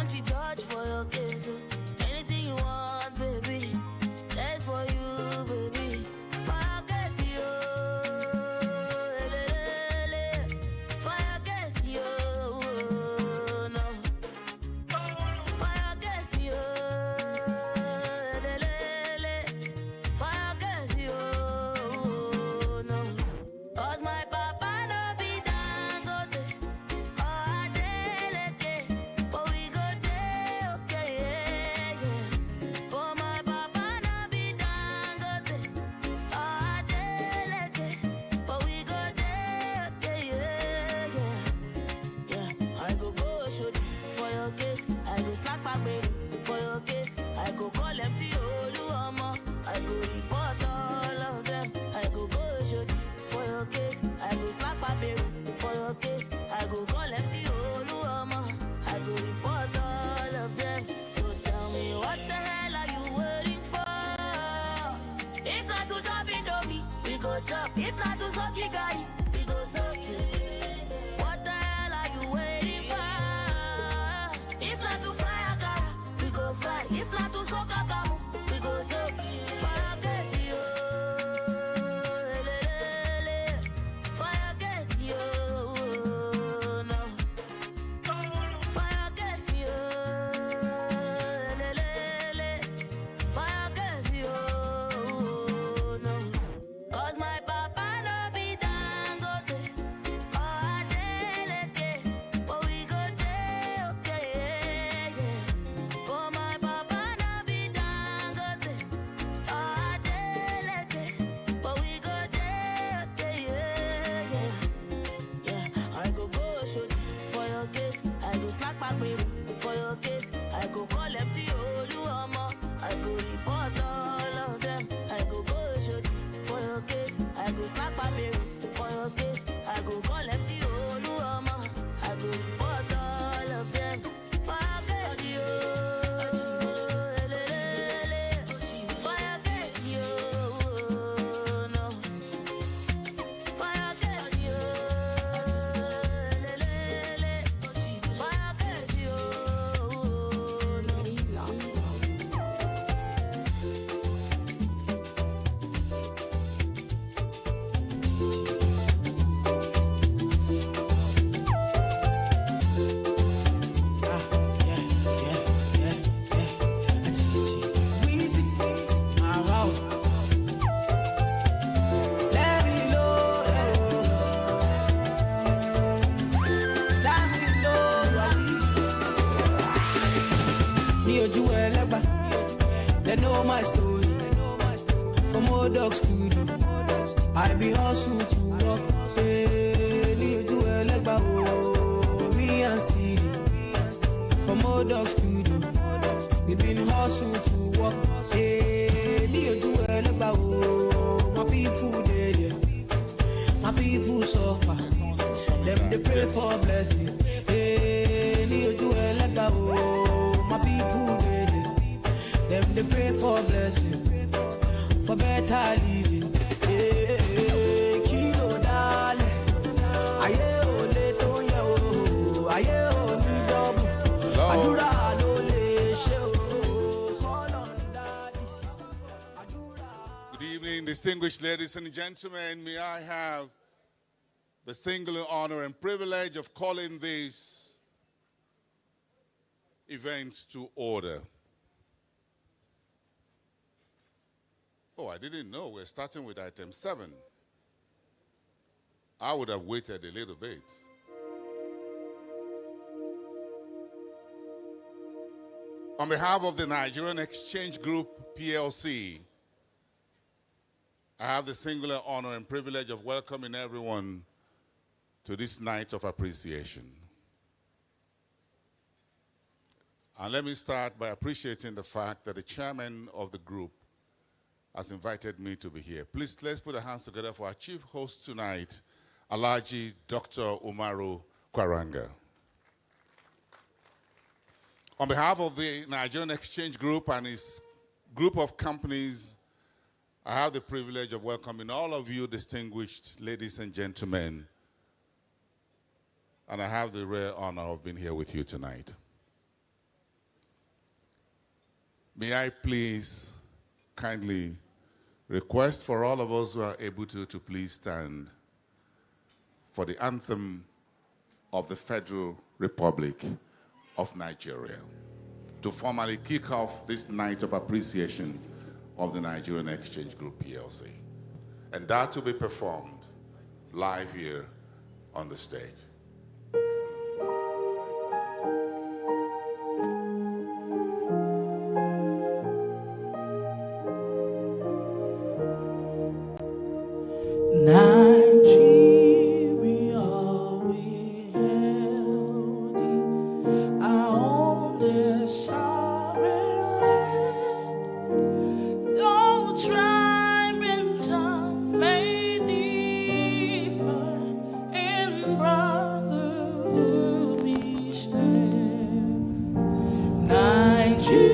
want to judge for your case. Anything you want, baby, that's for you, baby. For your case, yo. For your case, yo. No. For your case, yo. For your case, yo. No. 'Cause my papa no be Dangote. Oh, I deleke. But we go there, okay, yeah, yeah. For my papa no be Dangote. Oh, I deleke. But we go there, okay, yeah, yeah. Yeah, I go shoot for your case. I go slack back baby for your case. I go call MC Oluomo. I go report all of them. I go shoot for your case. I go slack back baby for your case. I go call MC Oluomo. I go report all of them. So tell me what the hell are you waiting for? If not to chop Indomie, we go chop. If not to suck it, guy, we go suck it. What the hell are you waiting for? If not to fry akara, we go fry. If not to soak akamu, we go soak. Fire gas, yo. Fire gas, yo. No. Fire gas, yo. Fire gas, yo. No. 'Cause my papa no be Dangote. Oh, I deleke. But we go there, okay, yeah, yeah. Oh, my papa no be Dangote. Oh, I deleke. But we go there, okay, yeah, yeah. Yeah, I go shoot for your case. I go slack back baby for your case. I go call MC Oluomo. I go report all of them. I go shoot for your case. I go slack back baby for your case. I go call MC Oluomo. I go report all of them. For your case, yo. For your case, yo. No. For your case, yo. For your case, yo. No. They know my story. From old dog studio, I be hustle to work. Me and Siri. From old dog studio, we been hustle to work. My people dead, my people suffer. Them they pray for blessing. My people dead. Them they pray for blessing, for better living. Kilo dale, aye ole tonya o, aye oni double. Adura lo le she o, call on daddy. Good evening, distinguished ladies and gentlemen. May I have the singular honor and privilege of calling this event to order. Oh, I didn't know we're starting with item 7. I would have waited a little bit. On behalf of the Nigerian Exchange Group, PLC, I have the singular honor and privilege of welcoming everyone to this night of appreciation. And let me start by appreciating the fact that the chairman of the group has invited me to be here. Please, let's put our hands together for our chief host tonight, Alhaji Dr. Umaru Kwaranga. On behalf of the Nigerian Exchange Group and its group of companies, I have the privilege of welcoming all of you distinguished ladies and gentlemen, and I have the rare honor of being here with you tonight. May I please kindly request for all of us who are able to please stand for the anthem of the Federal Republic of Nigeria to formally kick off this night of appreciation of the Nigerian Exchange Group PLC. And that will be performed live here on the stage. Nigeria, we hailed thee, our own sovereign land. Though tribe and tongue may differ, in brotherhood we stand. Nigeria,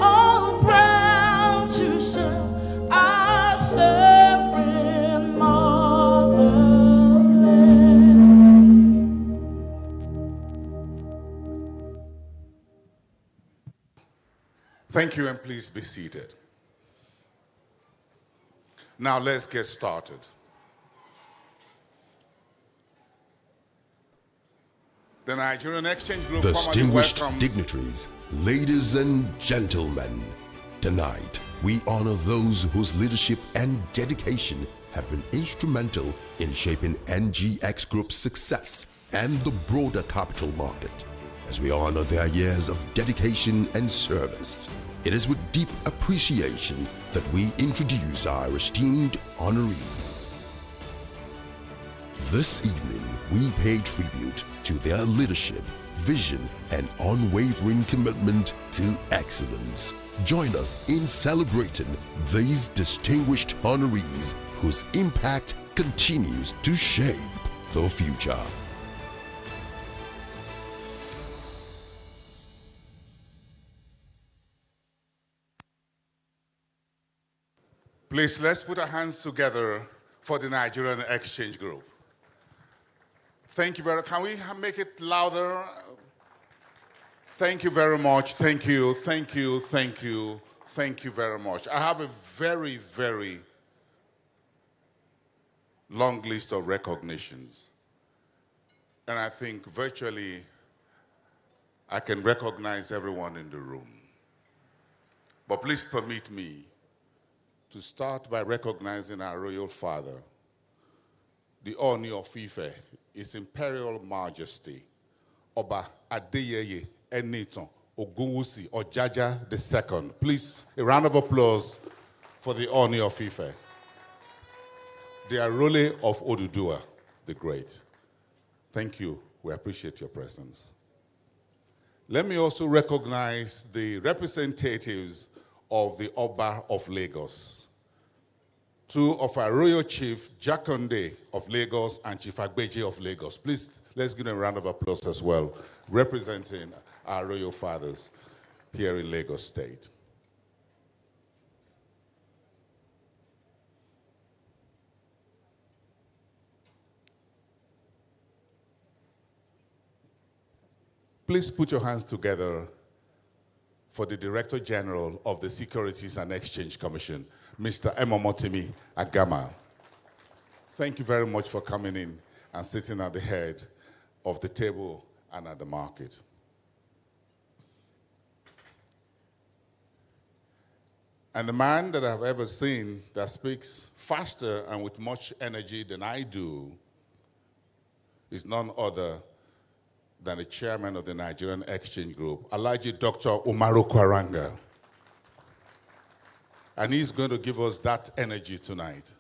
all proud to serve our sovereign motherland. Thank you, and please be seated. Now let's get started. The Nigerian Exchange Group formally Distinguished welcomes dignitaries, ladies and gentlemen, tonight we honor those whose leadership and dedication have been instrumental in shaping NGX Group's success and the broader capital market. As we honor their years of dedication and service, it is with deep appreciation that we introduce our esteemed honorees. This evening, we pay tribute to their leadership, vision, and unwavering commitment to excellence. Join us in celebrating these distinguished honorees whose impact continues to shape the future. Please, let's put our hands together for the Nigerian Exchange Group. Thank you very much. Can we make it louder? Thank you very much. Thank you, thank you, thank you, thank you very much. I have a very, very long list of recognitions. And I think virtually I can recognize everyone in the room. But please permit me to start by recognizing our royal father, the Oni of Ife, His Imperial Majesty, Oba Adeyeye Enitan Ogunwusi Ojaja II. Please, a round of applause for the Oni of Ife. The Arole of Oduduwa, the Great. Thank you. We appreciate your presence. Let me also recognize the representatives of the Oba of Lagos. Two of our royal chief, Jakonde of Lagos and Chief Agbeje of Lagos. Please, let's give them a round of applause as well, representing our royal fathers here in Lagos State. Please put your hands together for the Director General of the Securities and Exchange Commission, Mr. Emomotimi Agama. Thank you very much for coming in and sitting at the head of the table and at the market. And the man that I've ever seen that speaks faster and with much energy than I do is none other than the chairman of the Nigerian Exchange Group, Alhaji Dr. Umaru Kwaranga. And he's going to give us that energy tonight.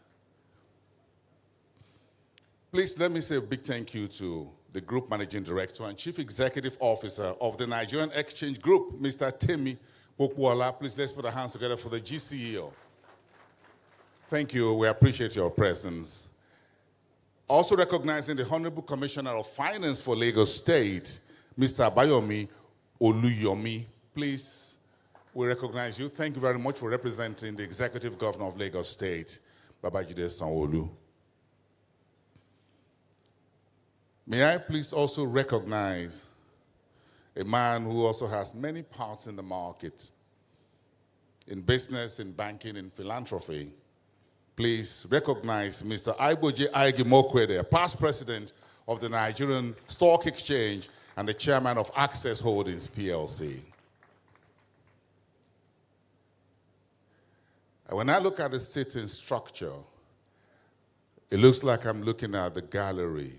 Please let me say a big thank you to the Group Managing Director and Chief Executive Officer of the Nigerian Exchange Group, Mr. Temi Pokwala. Please let's put our hands together for the GCEO. Thank you. We appreciate your presence. Also recognizing the Honorable Commissioner of Finance for Lagos State, Mr. Abayomi Oluyomi. Please, we recognize you. Thank you very much for representing the Executive Governor of Lagos State, Babajide Sanwo-Olu. May I please also recognize a man who also has many parts in the market, in business, in banking, in philanthropy. Please recognize Mr. Aiboje Aigimokwede, past president of the Nigerian Stock Exchange and the chairman of Access Holdings PLC. And when I look at the sitting structure, it looks like I'm looking at the gallery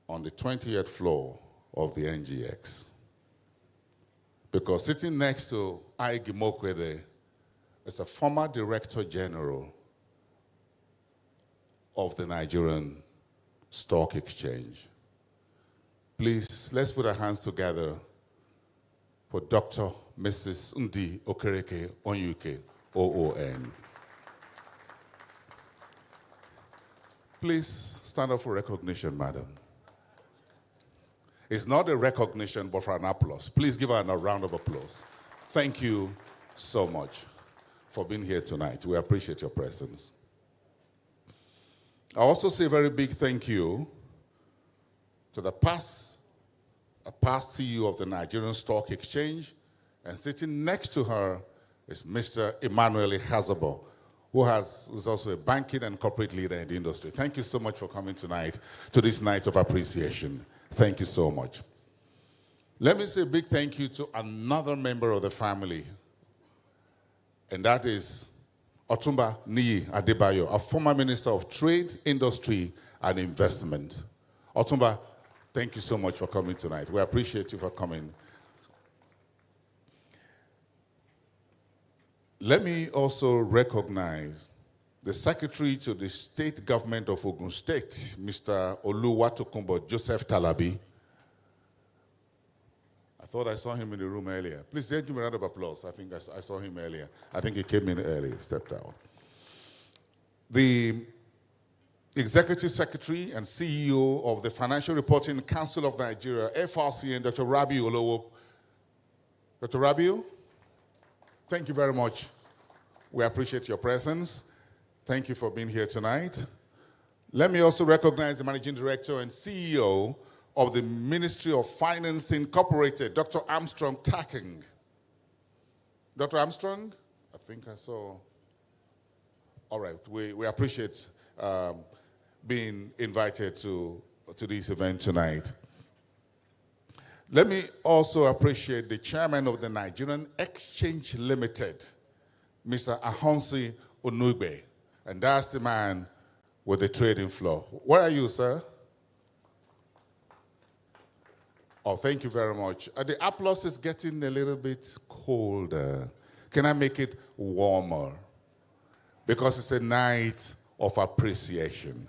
on the 20th floor of the NGX. Because sitting next to Aigimokwede is a former Director General of the Nigerian Stock Exchange. Please, let's put our hands together for Dr. Mrs. Ndi Okereke Onyuke, OON. Please stand up for recognition, madam. It's not a recognition, but for an applause. Please give her a round of applause. Thank you so much for being here tonight. We appreciate your presence. I also say a very big thank you to the past CEO of the Nigerian Stock Exchange, and sitting next to her is Mr. Emmanuel Hazabo, who is also a banking and corporate leader in the industry. Thank you so much for coming tonight to this night of appreciation. Thank you so much. Let me say a big thank you to another member of the family, and that is Otumba Niyi Adebayo, a former Minister of Trade, Industry, and Investment. Otumba, thank you so much for coming tonight. We appreciate you for coming. Let me also recognize the Secretary to the State Government of Ogun State, Mr. Oluwatokunbo Joseph Talabi. I thought I saw him in the room earlier. Please give me a round of applause. I think I saw him earlier. I think he came in early, stepped out. The Executive Secretary and CEO of the Financial Reporting Council of Nigeria, FRCN, Dr. Rabiu Olowo. Dr. Rabiu, thank you very much. We appreciate your presence. Thank you for being here tonight. Let me also recognize the Managing Director and CEO of the Ministry of Finance Incorporated, Dr. Armstrong Taking. Dr. Armstrong, I think I saw. All right, we appreciate being invited to this event tonight. Let me also appreciate the chairman of the Nigerian Exchange Limited, Mr. Ahonsi Onugbe, and that's the man with the trading floor. Where are you, sir? Oh, thank you very much. The applause is getting a little bit colder. Can I make it warmer? Because it's a night of appreciation.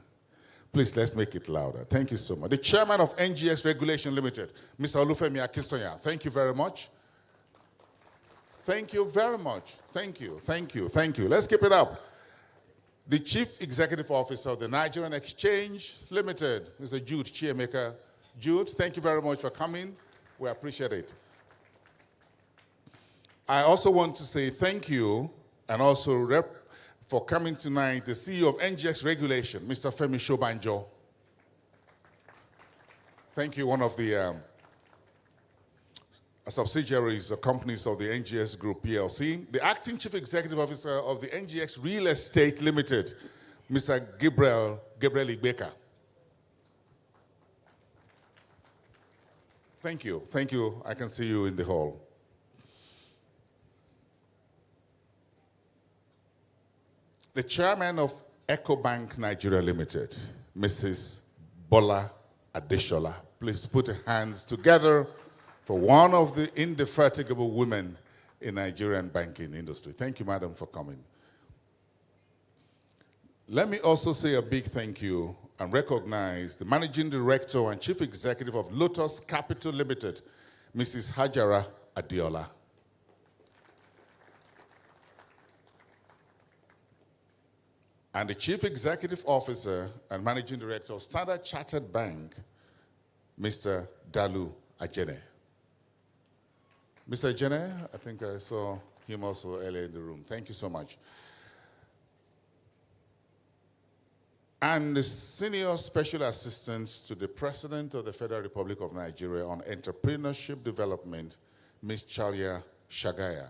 Please, let's make it louder. Thank you so much. The chairman of NGX Regulation Limited, Mr. Olufemi Akinsanya. Thank you very much. Thank you very much. Thank you, thank you, thank you. Let's keep it up. The Chief Executive Officer of the Nigerian Exchange Limited, Mr. Jude Chiemeka. Jude, thank you very much for coming. We appreciate it. I also want to say thank you and also for coming tonight, the CEO of NGX Regulation, Mr. Femi Shobanjo. Thank you, one of the subsidiaries or companies of the NGX Group PLC. The Acting Chief Executive Officer of the NGX Real Estate Limited, Mr. Gabriel Igbeka. Thank you, thank you. I can see you in the hall. The chairman of EcoBank Nigeria Limited, Mrs. Bola Adeshola. Please put your hands together for one of the indefatigable women in Nigerian banking industry. Thank you, madam, for coming. Let me also say a big thank you and recognize the Managing Director and Chief Executive of Lotus Capital Limited, Mrs. Hajara Adiola. And the Chief Executive Officer and Managing Director of Standard Chartered Bank, Mr. Dalu Ajene. Mr. Ajene, I think I saw him also earlier in the room. Thank you so much. and the Senior Special Assistant to the President of the Federal Republic of Nigeria on Entrepreneurship Development, Ms. Chalia Shagaya.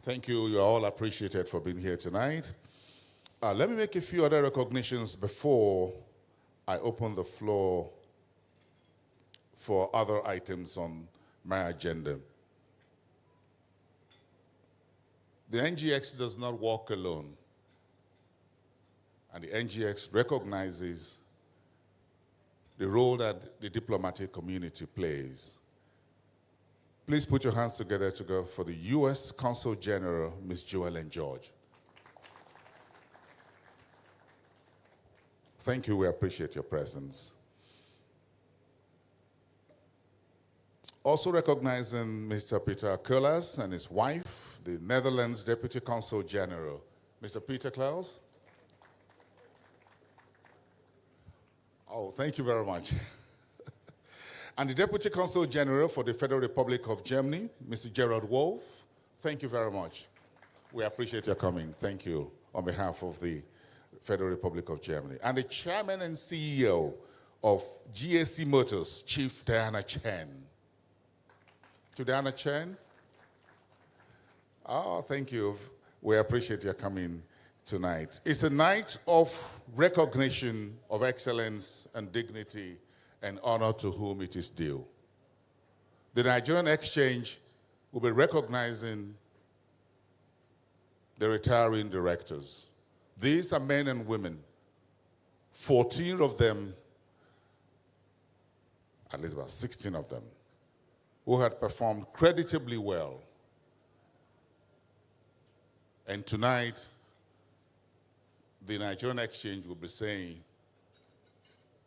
Thank you. You're all appreciated for being here tonight. Let me make a few other recognitions before I open the floor for other items on my agenda. The NGX does not walk alone, and the NGX recognizes the role that the diplomatic community plays. Please put your hands together to go for the U.S. Consul General, Ms. Joellen George. Thank you, we appreciate your presence. Also recognizing Mr. Peter Kulas and his wife, the Netherlands Deputy Consul General, Mr. Peter Klaus. Oh, thank you very much. And the Deputy Consul General for the Federal Republic of Germany, Mr. Gerald Wolf. Thank you very much. We appreciate your coming. Thank you on behalf of the Federal Republic of Germany. And the Chairman and CEO of GAC Motors, Chief Diana Chen. To Diana Chen. Oh, thank you. We appreciate your coming tonight. It's a night of recognition of excellence and dignity and honor to whom it is due. The Nigerian Exchange will be recognizing the retiring directors. These are men and women, 14 of them, at least about 16 of them, who had performed creditably well. And tonight, the Nigerian Exchange will be saying,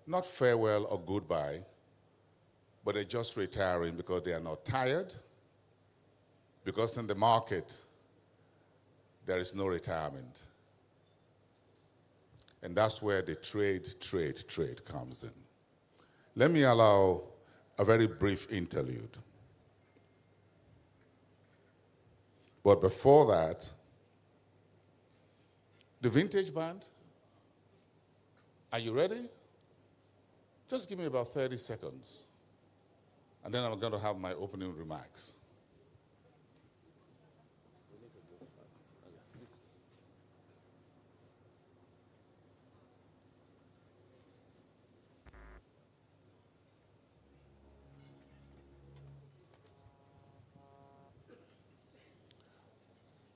not farewell or goodbye, but they're just retiring because they are not tired, because in the market, there is no retirement. And that's where the trade comes in. Let me allow a very brief interlude. But before that, the vintage band, are you ready? Just give me about 30 seconds, and then I'm going to have my opening remarks.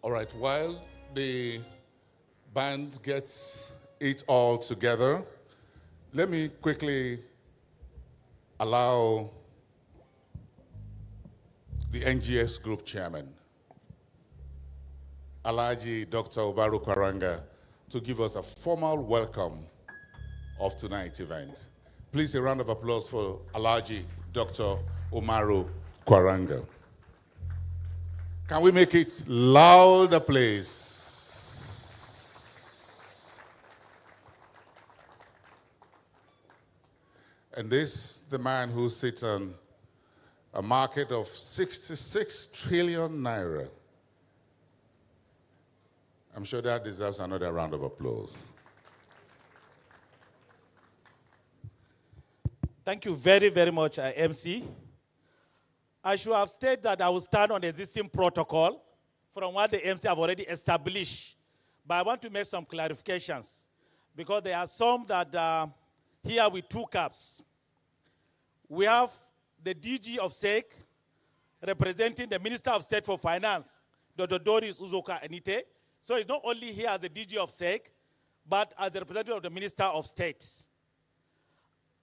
All right, while the band gets it all together, let me quickly allow the NGX Group Chairman, Alhaji Dr. Umaru Kwaranga, to give us a formal welcome of tonight's event. Please, a round of applause for Alhaji Dr. Umaru Kwaranga. Can we make it louder, please? And this, the man who sits on a market of 66 trillion naira. I'm sure that deserves another round of applause. Thank you very, very much, MC. I should have stated that I will stand on the existing protocol from what the MC have already established. But I want to make some clarifications because there are some that here with two caps. We have the DG of SEC representing the Minister of State for Finance, Dr. Doris Uzoka Anite. So it's not only here as the DG of SEC, but as the representative of the Minister of State.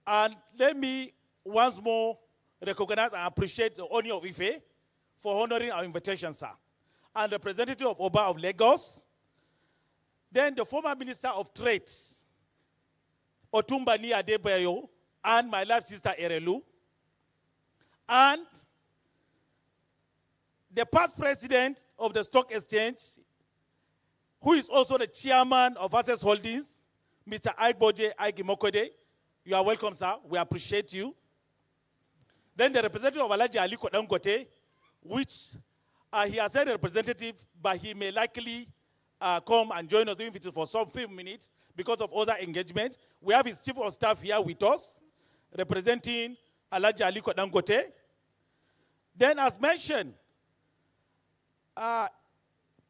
And let me once more recognize and appreciate the Oni of Ife for honoring our invitation, sir. And the representative of Oba of Lagos. Then the former Minister of Trade, Otumbani Adebayo, and my love sister Erelu. And the past president of the stock exchange, who is also the chairman of Access Holdings, Mr. Aigboje Aigimokode. You are welcome, sir. We appreciate you. Then the representative of Alhaji Aliko Dangote, which he has said a representative, but he may likely come and join us, even if it is for some few minutes, because of other engagement. We have his chief of staff here with us, representing Alhaji Aliko Dangote. Then, as mentioned,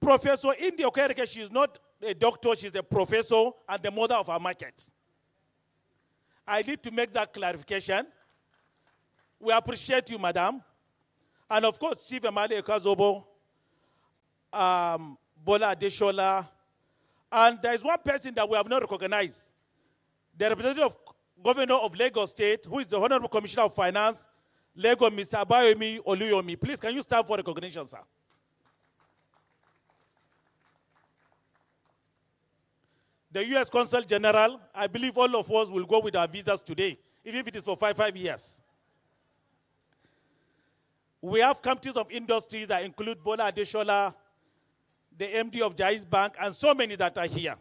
Professor India Okereke, she is not a doctor, she's a professor and the mother of our market. I need to make that clarification. We appreciate you, madam. And of course, Chief Emmanuel Kazobo, Bola Adeshola, and there is one person that we have not recognized, the representative of Governor of Lagos State, who is the Honorable Commissioner of Finance, Lagos, Mr. Abayomi Oluyomi. Please, can you stand for recognition, sir? The U.S. Consul General, I believe all of us will go with our visas today, even if it is for 5 years. We have captains of industries that include Bola Adeshola, the MD of Jais Bank, and so many that are here.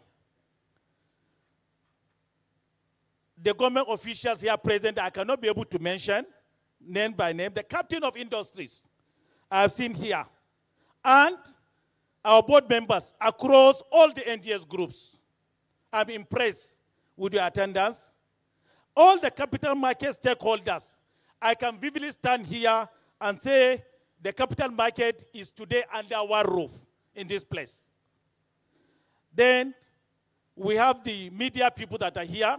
The government officials here present, I cannot be able to mention name by name. The captain of industries I have seen here, and our board members across all the NGX groups. I'm impressed with your attendance. All the capital market stakeholders, I can vividly stand here and say the capital market is today under our roof in this place. Then we have the media people that are here.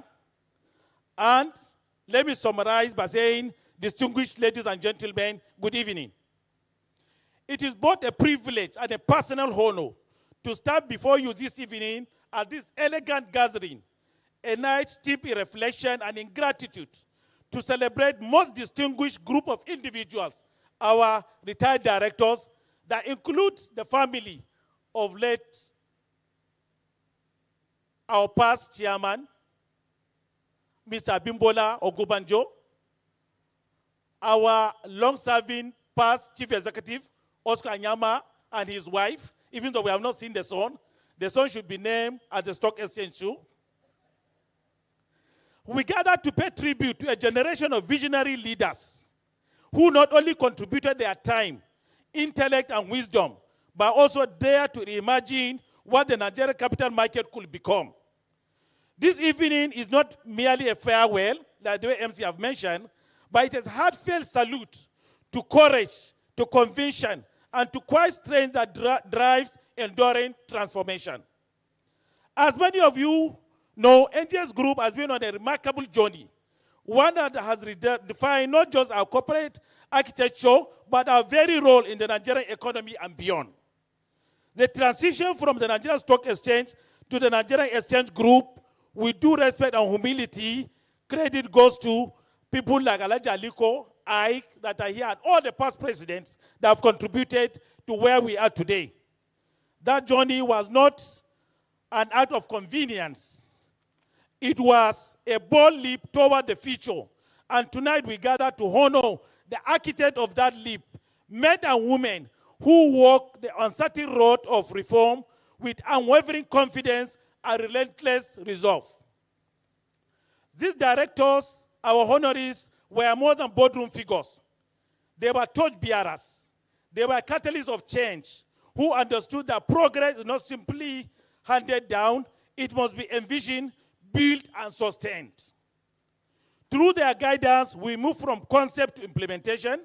And let me summarize by saying, distinguished ladies and gentlemen, good evening. It is both a privilege and a personal honor to stand before you this evening at this elegant gathering, a night steeped in reflection and in gratitude to celebrate most distinguished group of individuals, our retired directors, that includes the family of late our past chairman, Mr. Bimbola Ogubanjo, our long-serving past chief executive, Oscar Anyama, and his wife, even though we have not seen the son. The son should be named as a stock exchange too. We gather to pay tribute to a generation of visionary leaders who not only contributed their time, intellect, and wisdom, but also dare to reimagine what the Nigerian capital market could become. This evening is not merely a farewell, like the way MC have mentioned, but it is a heartfelt salute to courage, to conviction, and to quiet strength that drives enduring transformation. As many of you know, NGX Group has been on a remarkable journey, one that has defined not just our corporate architecture, but our very role in the Nigerian economy and beyond. The transition from the Nigerian Stock Exchange to the Nigerian Exchange Group, with due respect and humility, credit goes to people like Alhaji Aliko, Ike, that are here, and all the past presidents that have contributed to where we are today. That journey was not an act of convenience. It was a bold leap toward the future. And tonight we gather to honor the architect of that leap, men and women who walk the uncertain road of reform with unwavering confidence and relentless resolve. These directors, our honorees, were more than boardroom figures. They were torchbearers. They were catalysts of change who understood that progress is not simply handed down, it must be envisioned, built, and sustained. Through their guidance, we move from concept to implementation,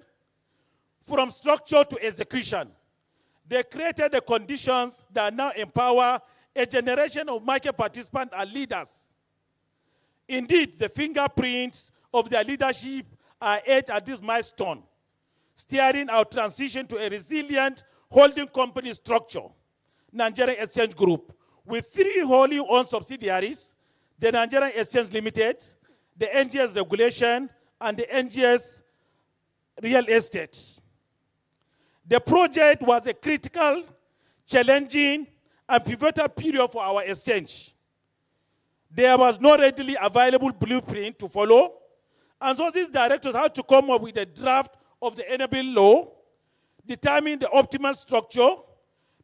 from structure to execution. They created the conditions that now empower a generation of market participants and leaders. Indeed, the fingerprints of their leadership are etched at this milestone, steering our transition to a resilient holding company structure, Nigerian Exchange Group, with 3 wholly owned subsidiaries, the Nigerian Exchange Limited, the NGX Regulation, and the NGX Real Estate. The project was a critical, challenging, and pivotal period for our exchange. There was no readily available blueprint to follow, and so these directors had to come up with a draft of the enabling law, determine the optimal structure,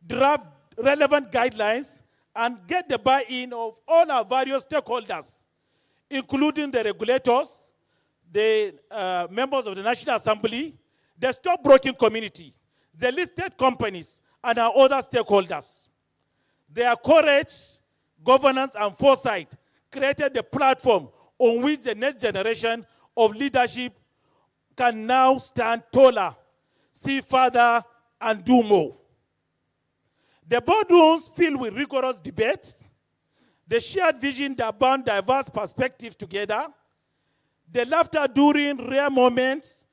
draft relevant guidelines, and get the buy-in of all our various stakeholders, including the regulators, the members of the National Assembly, the stockbroking community, the listed companies, and our other stakeholders. Their courage, governance, and foresight created the platform on which the next generation of leadership can now stand taller, see further, and do more. The boardrooms filled with rigorous debates, the shared vision that bound diverse perspectives together, the laughter during rare moments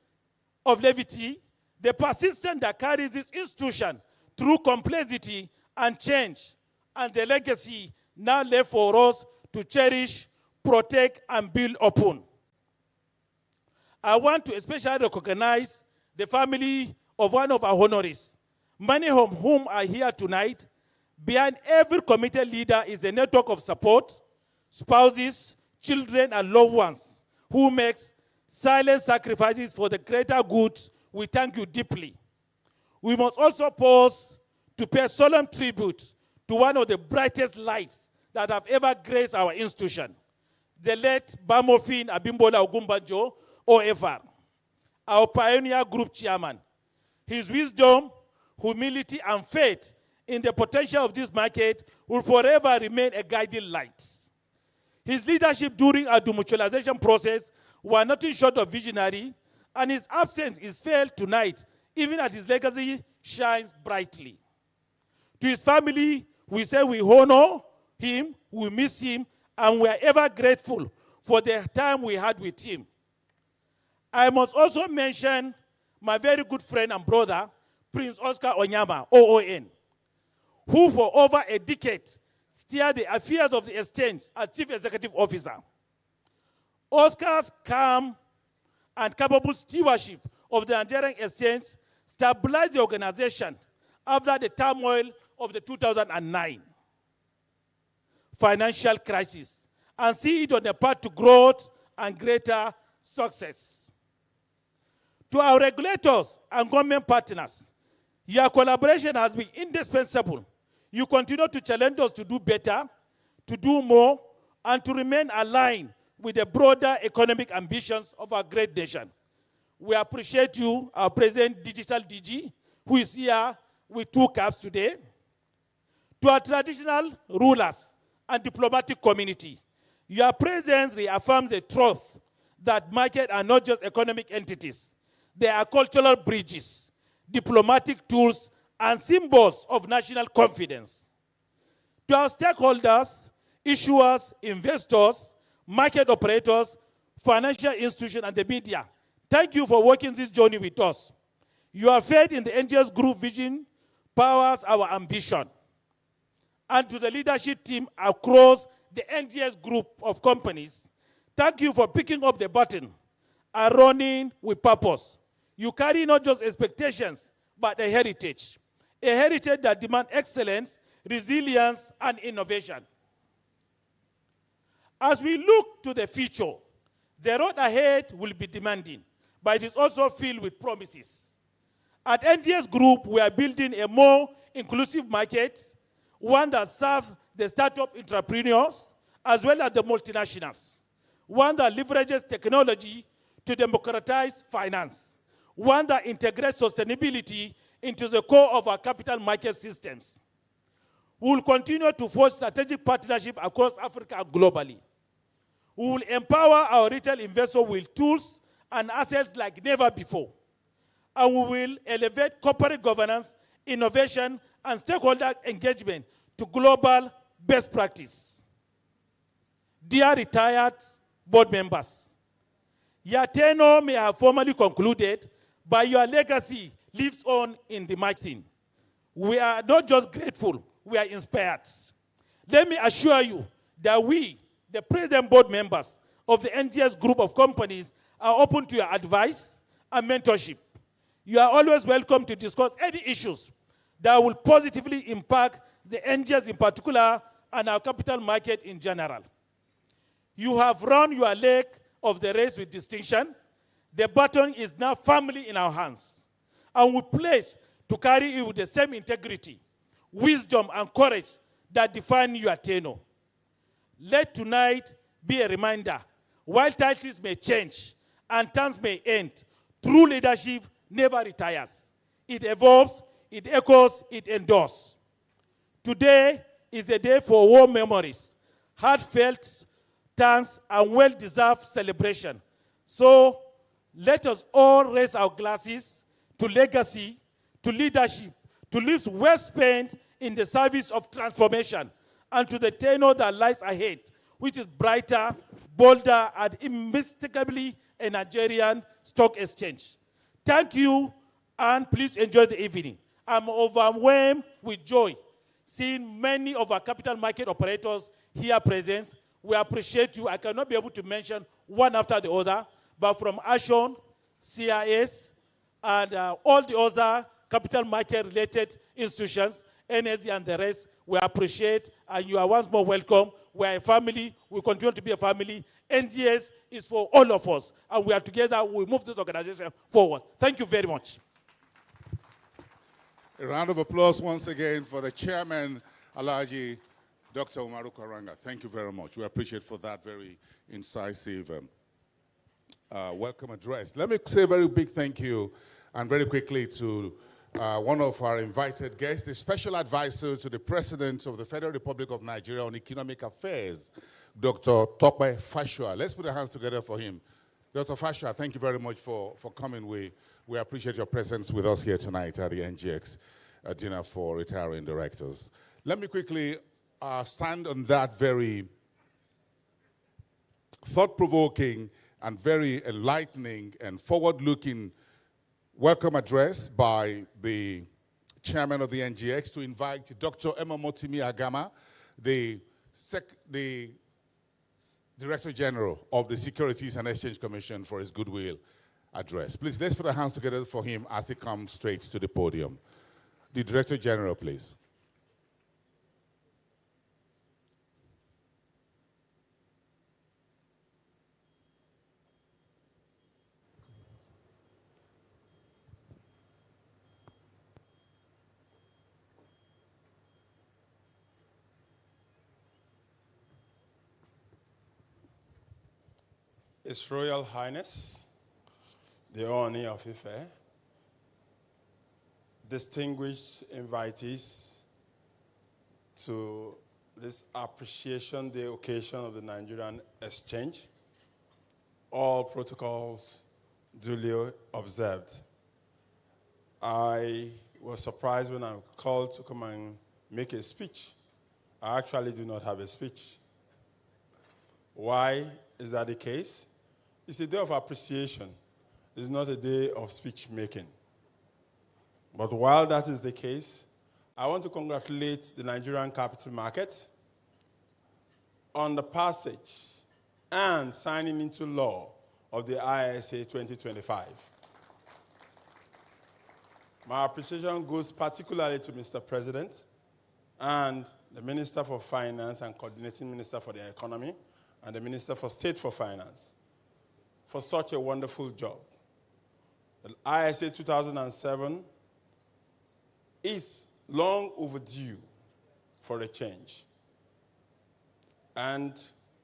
of levity, the persistence that carries this institution through complexity and change, and the legacy now left for us to cherish, protect, and build upon. I want to especially recognize the family of one of our honorees, many of whom are here tonight. Behind every committed leader is a network of support, spouses, children, and loved ones who makes silent sacrifices for the greater good. We thank you deeply. We must also pause to pay solemn tribute to one of the brightest lights that have ever graced our institution, the late Bamofin Abimbola Ogumbanjo, OFR, our pioneer group chairman. His wisdom, humility, and faith in the potential of this market will forever remain a guiding light. His leadership during our demutualization process was nothing short of visionary, and his absence is felt tonight, even as his legacy shines brightly. To his family, we say we honor him, we miss him, and we are ever grateful for the time we had with him. I must also mention my very good friend and brother, Prince Oscar Onyama, OON, who for over a decade steered the affairs of the exchange as Chief Executive Officer. Oscar's calm and capable stewardship of the Nigerian exchange stabilized the organization after the turmoil of the 2009 financial crisis and see it on the path to growth and greater success. To our regulators and government partners, your collaboration has been indispensable. You continue to challenge us to do better, to do more, and to remain aligned with the broader economic ambitions of our great nation. We appreciate you, our present digital DG, who is here with 2 caps today. To our traditional rulers and diplomatic community, your presence reaffirms the truth that markets are not just economic entities. They are cultural bridges, diplomatic tools, and symbols of national confidence. To our stakeholders, issuers, investors, market operators, financial institutions, and the media, thank you for walking this journey with us. Your faith in the NGX Group vision powers our ambition. And to the leadership team across the NGX Group of companies, thank you for picking up the baton and running with purpose. You carry not just expectations, but a heritage that demands excellence, resilience, and innovation. As we look to the future, the road ahead will be demanding, but it is also filled with promises. At NGX Group, we are building a more inclusive market, one that serves the startup entrepreneurs as well as the multinationals, one that leverages technology to democratize finance, one that integrates sustainability into the core of our capital market systems. We will continue to forge strategic partnership across Africa and globally. We will empower our retail investors with tools and assets like never before. And we will elevate corporate governance, innovation, and stakeholder engagement to global best practice. Dear retired board members, your tenure may have formally concluded, but your legacy lives on in the marketing. We are not just grateful, we are inspired. Let me assure you that we, the present board members of the NGX Group of companies, are open to your advice and mentorship. You are always welcome to discuss any issues that will positively impact the NGX in particular and our capital market in general. You have run your leg of the race with distinction. The baton is now firmly in our hands, and we pledge to carry it with the same integrity, wisdom, and courage that define your tenure. Let tonight be a reminder, while titles may change and terms may end, true leadership never retires. It evolves, it echoes, it endures. Today, is a day for war memories, heartfelt thanks, and well-deserved celebration. So let us all raise our glasses to legacy, to leadership, to lives well spent in the service of transformation, and to the tenure that lies ahead, which is brighter, bolder, and unmistakably a Nigerian stock exchange. Thank you, and please enjoy the evening. I'm overwhelmed with joy seeing many of our capital market operators here present. We appreciate you. I cannot be able to mention one after the other, but from Ashon, CIS, and all the other capital market-related institutions, NSD and the rest, we appreciate, and you are once more welcome. We are a family. We continue to be a family. NGX is for all of us, and we are together. We move this organization forward. Thank you very much. A round of applause once again for the chairman, Alhaji Dr. Umaru Kwaranga. Thank you very much. We appreciate for that very incisive welcome address. Let me say a very big thank you, and very quickly, to one of our invited guests, the special advisor to the President of the Federal Republic of Nigeria on Economic Affairs, Dr. Tope Fashua. Let's put our hands together for him. Dr. Fashua, thank you very much for coming. We appreciate your presence with us here tonight at the NGX dinner for retiring directors. Let me quickly stand on that very thought-provoking and very enlightening and forward-looking welcome address by the chairman of the NGX to invite Dr. Emomotimi Agama, the Director General of the Securities and Exchange Commission, for his goodwill address. Please, let's put our hands together for him as he comes straight to the podium. The Director General, please. His Royal Highness, the Ooni of Ife, distinguished invitees to this Appreciation Day occasion of the Nigerian Exchange, all protocols duly observed. I was surprised when I was called to come and make a speech. I actually do not have a speech. Why is that the case? It's a day of appreciation. It's not a day of speech making. But while that is the case, I want to congratulate the Nigerian capital market on the passage and signing into law of the ISA 2025. My appreciation goes particularly to Mr. President and the Minister for Finance and Coordinating Minister for the Economy and the Minister for State for Finance for such a wonderful job. The ISA 2007 is long overdue for a change. And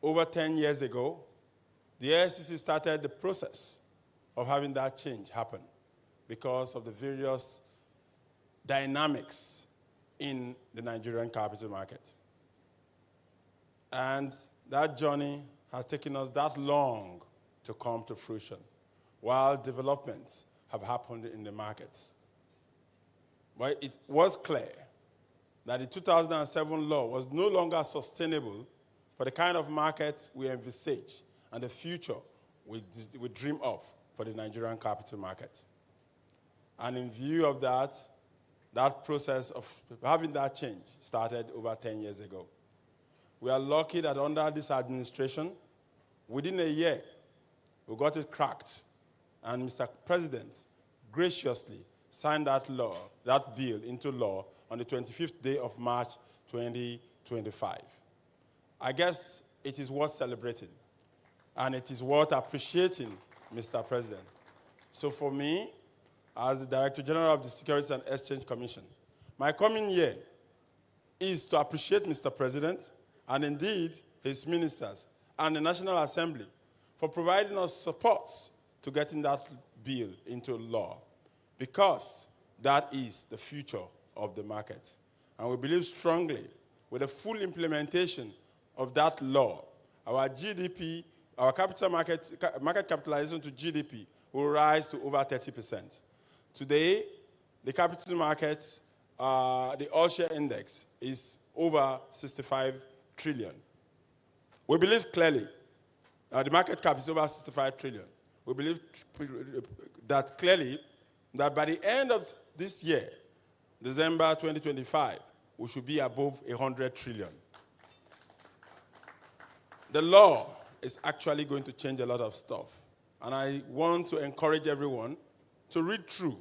over 10 years ago, the SEC started the process of having that change happen because of the various dynamics in the Nigerian capital market. And that journey has taken us that long to come to fruition, while developments have happened in the markets. But it was clear that the 2007 law was no longer sustainable for the kind of markets we envisage and the future we dream of for the Nigerian capital market. And in view of that, that process of having that change started over 10 years ago. We are lucky that under this administration, within a year, we got it cracked, and Mr. President graciously signed that law, that bill into law on the 25th day of March 2025. I guess it is worth celebrating, and it is worth appreciating, Mr. President. So for me, as the Director General of the Securities and Exchange Commission, my coming year is to appreciate Mr. President and indeed his ministers and the National Assembly for providing us support to getting that bill into law, because that is the future of the market. And we believe strongly with the full implementation of that law, our GDP, our market capitalization to GDP will rise to over 30%. Today, the capital markets, the all-share index is over 65 trillion. We believe clearly, the market cap is over 65 trillion. We believe that clearly, that by the end of this year, December 2025, we should be above 100 trillion. The law is actually going to change a lot of stuff. And I want to encourage everyone to read through,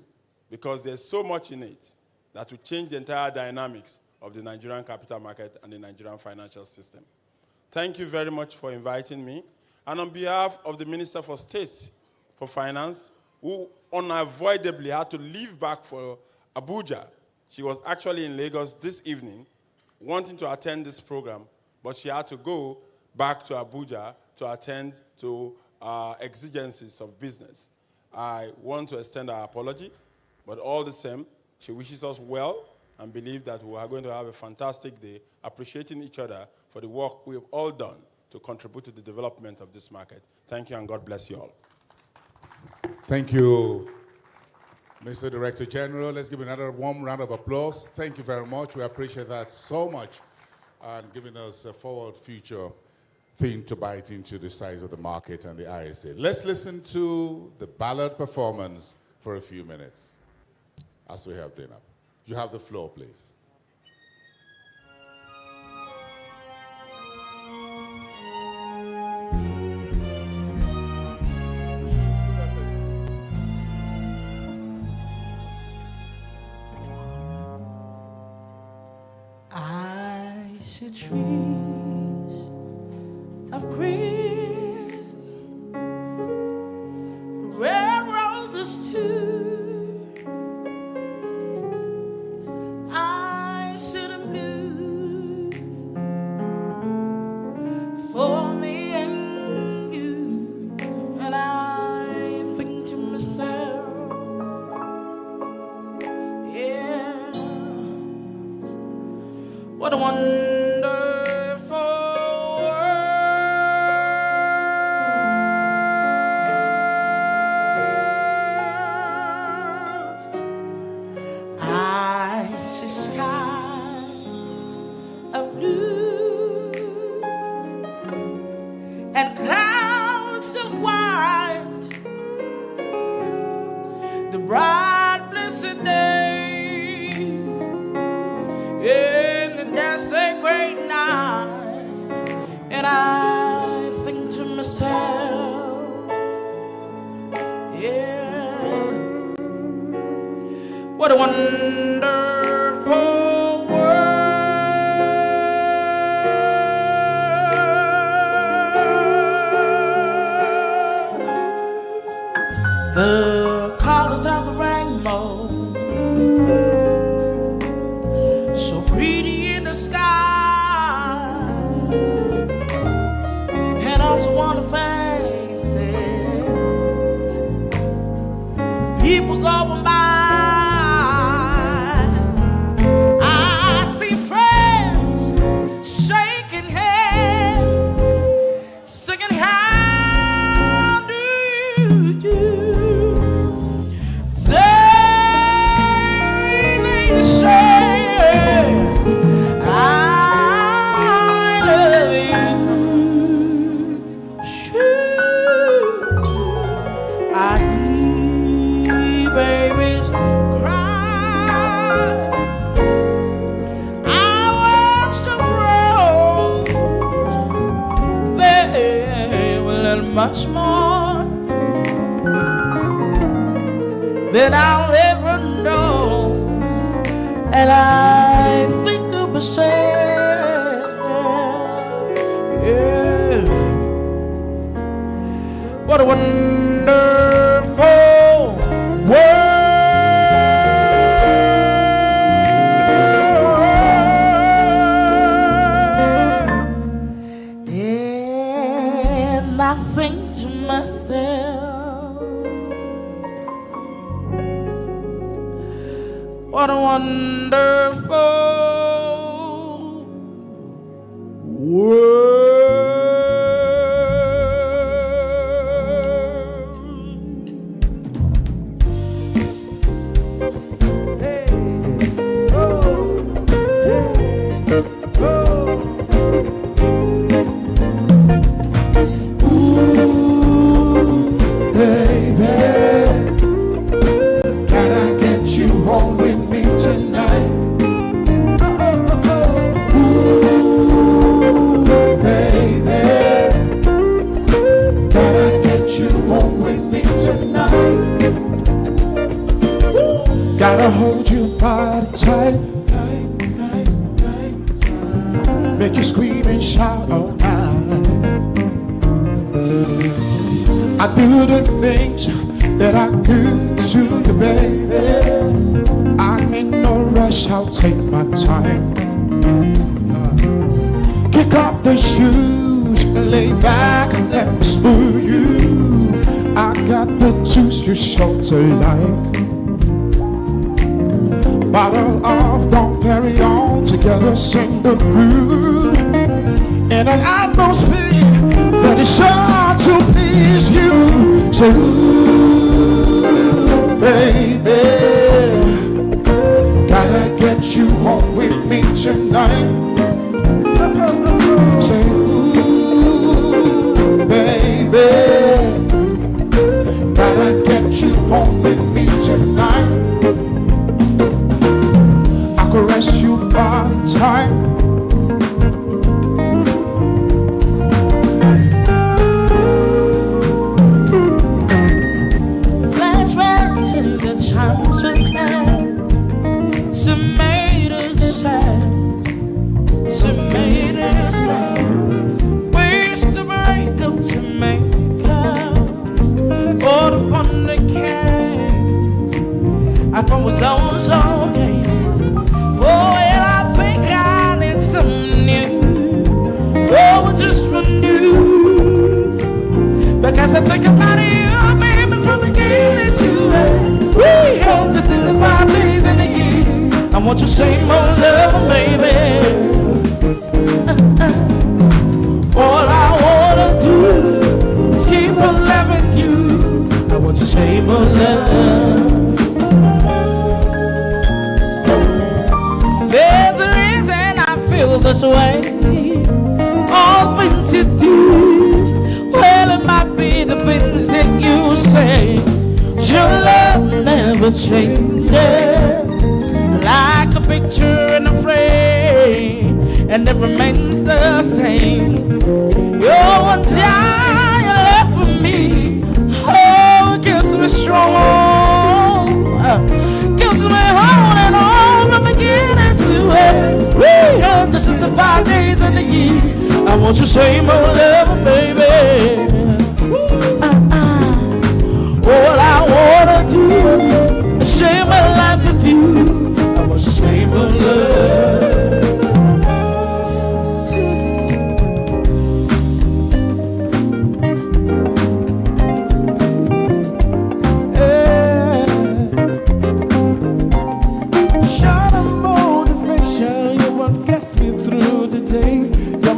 because there's so much in it that will change the entire dynamics of the Nigerian capital market and the Nigerian financial system. Thank you very much for inviting me. And on behalf of the Minister for State for Finance, who unavoidably had to leave back for Abuja. She was actually in Lagos this evening, wanting to attend this program, but she had to go back to Abuja to attend to exigencies of business. I want to extend our apology, but all the same, she wishes us well and believe that we are going to have a fantastic day, appreciating each other for the work we have all done to contribute to the development of this market. Thank you, and God bless you all. Thank you, Mr. Director General. Let's give another warm round of applause. Thank you very much. We appreciate that so much, and giving us a forward future thing to bite into the size of the market and the ISA. Let's listen to the ballad performance for a few minutes as we have dinner. You have the floor, please. I see trees of green, red roses too. I see the blue for me and you, and I think to myself, yeah, what a wonderful world. I see skies of blue and clouds of white, the bright blessed day, and the dancing great night, and I think to myself, yeah, what a wonderful world. The colors of the rainbow, so pretty in the sky, and also on the faces, people going by. I see friends shaking hands, singing, how do you do? They say, I love you. Shoot, I hear babies cry. I watch them grow. They will learn much more than I'll ever know. And I think to myself, yeah, what a wonderful world. And I think to myself, what a wonderful Gotta hold your body tight, make you scream and shout all night. I do the things that I could to you, baby. I'm in no rush, I'll take my time. Kick off the shoes, lay back and let me smooth you. I got the juice you sure to like. Bottle of Dom Perignon, together sing the groove in an atmosphere that is sure to please you. Say, ooh, baby, gotta get you home with me tonight. Say, ooh, baby, gotta get you home with me tonight. Caress you by time. Flashbacks to the times we had. Some made us sad, some made us laugh. Ways to break up, to make up for the fun that came. I thought was always okay. Oh, and I think I need something new. Oh, just from you. Because I think about you, baby, from beginning to end. We have just 5 days in a year. I want your same old love, baby. All I wanna do is keep on loving you. I want your same old love. There's a reason I feel this way. All things you do, well, it might be the things that you say. Your love never changes, like a picture in a frame, and it remains the same. You're one time you left for me. Oh, it gives me strong, gives me on and on from beginning to end. We had just 5 days in the year. I want your same old love, baby. All I wanna do is share my life with you. I want your same old love.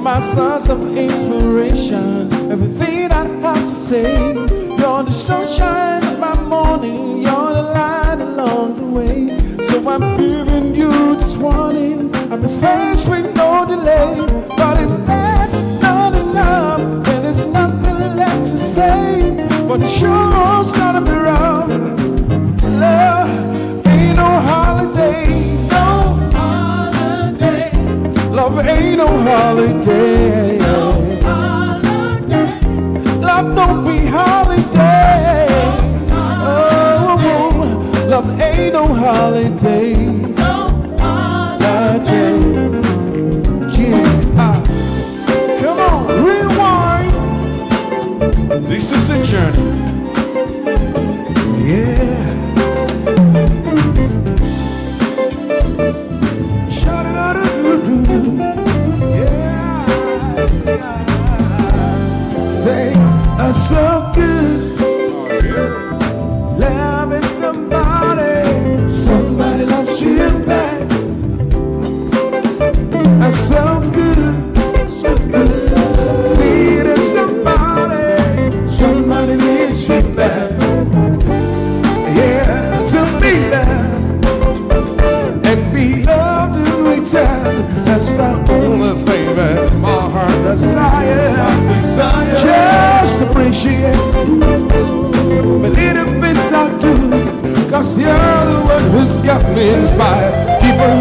My source of inspiration, everything I have to say. You're the sunshine of my morning, you're the light along the way. So I'm giving you this warning, I'm in space with no delay. But if that's not enough, then there's nothing left to say. But the show's gonna be rough. Love ain't no holiday, no holiday. Love ain't no holiday. No holiday. Love don't be holiday. Oh, love ain't no holiday. No holiday. Yeah. Come on, rewind. This is a journey. Yeah. Say, I'm so good, loving somebody, somebody loves you back. I'm so good, and be loved in return. That's the only thing that my heart desires. Just appreciate the little bits I do, 'cause you're the one who's got me inspired. Keep on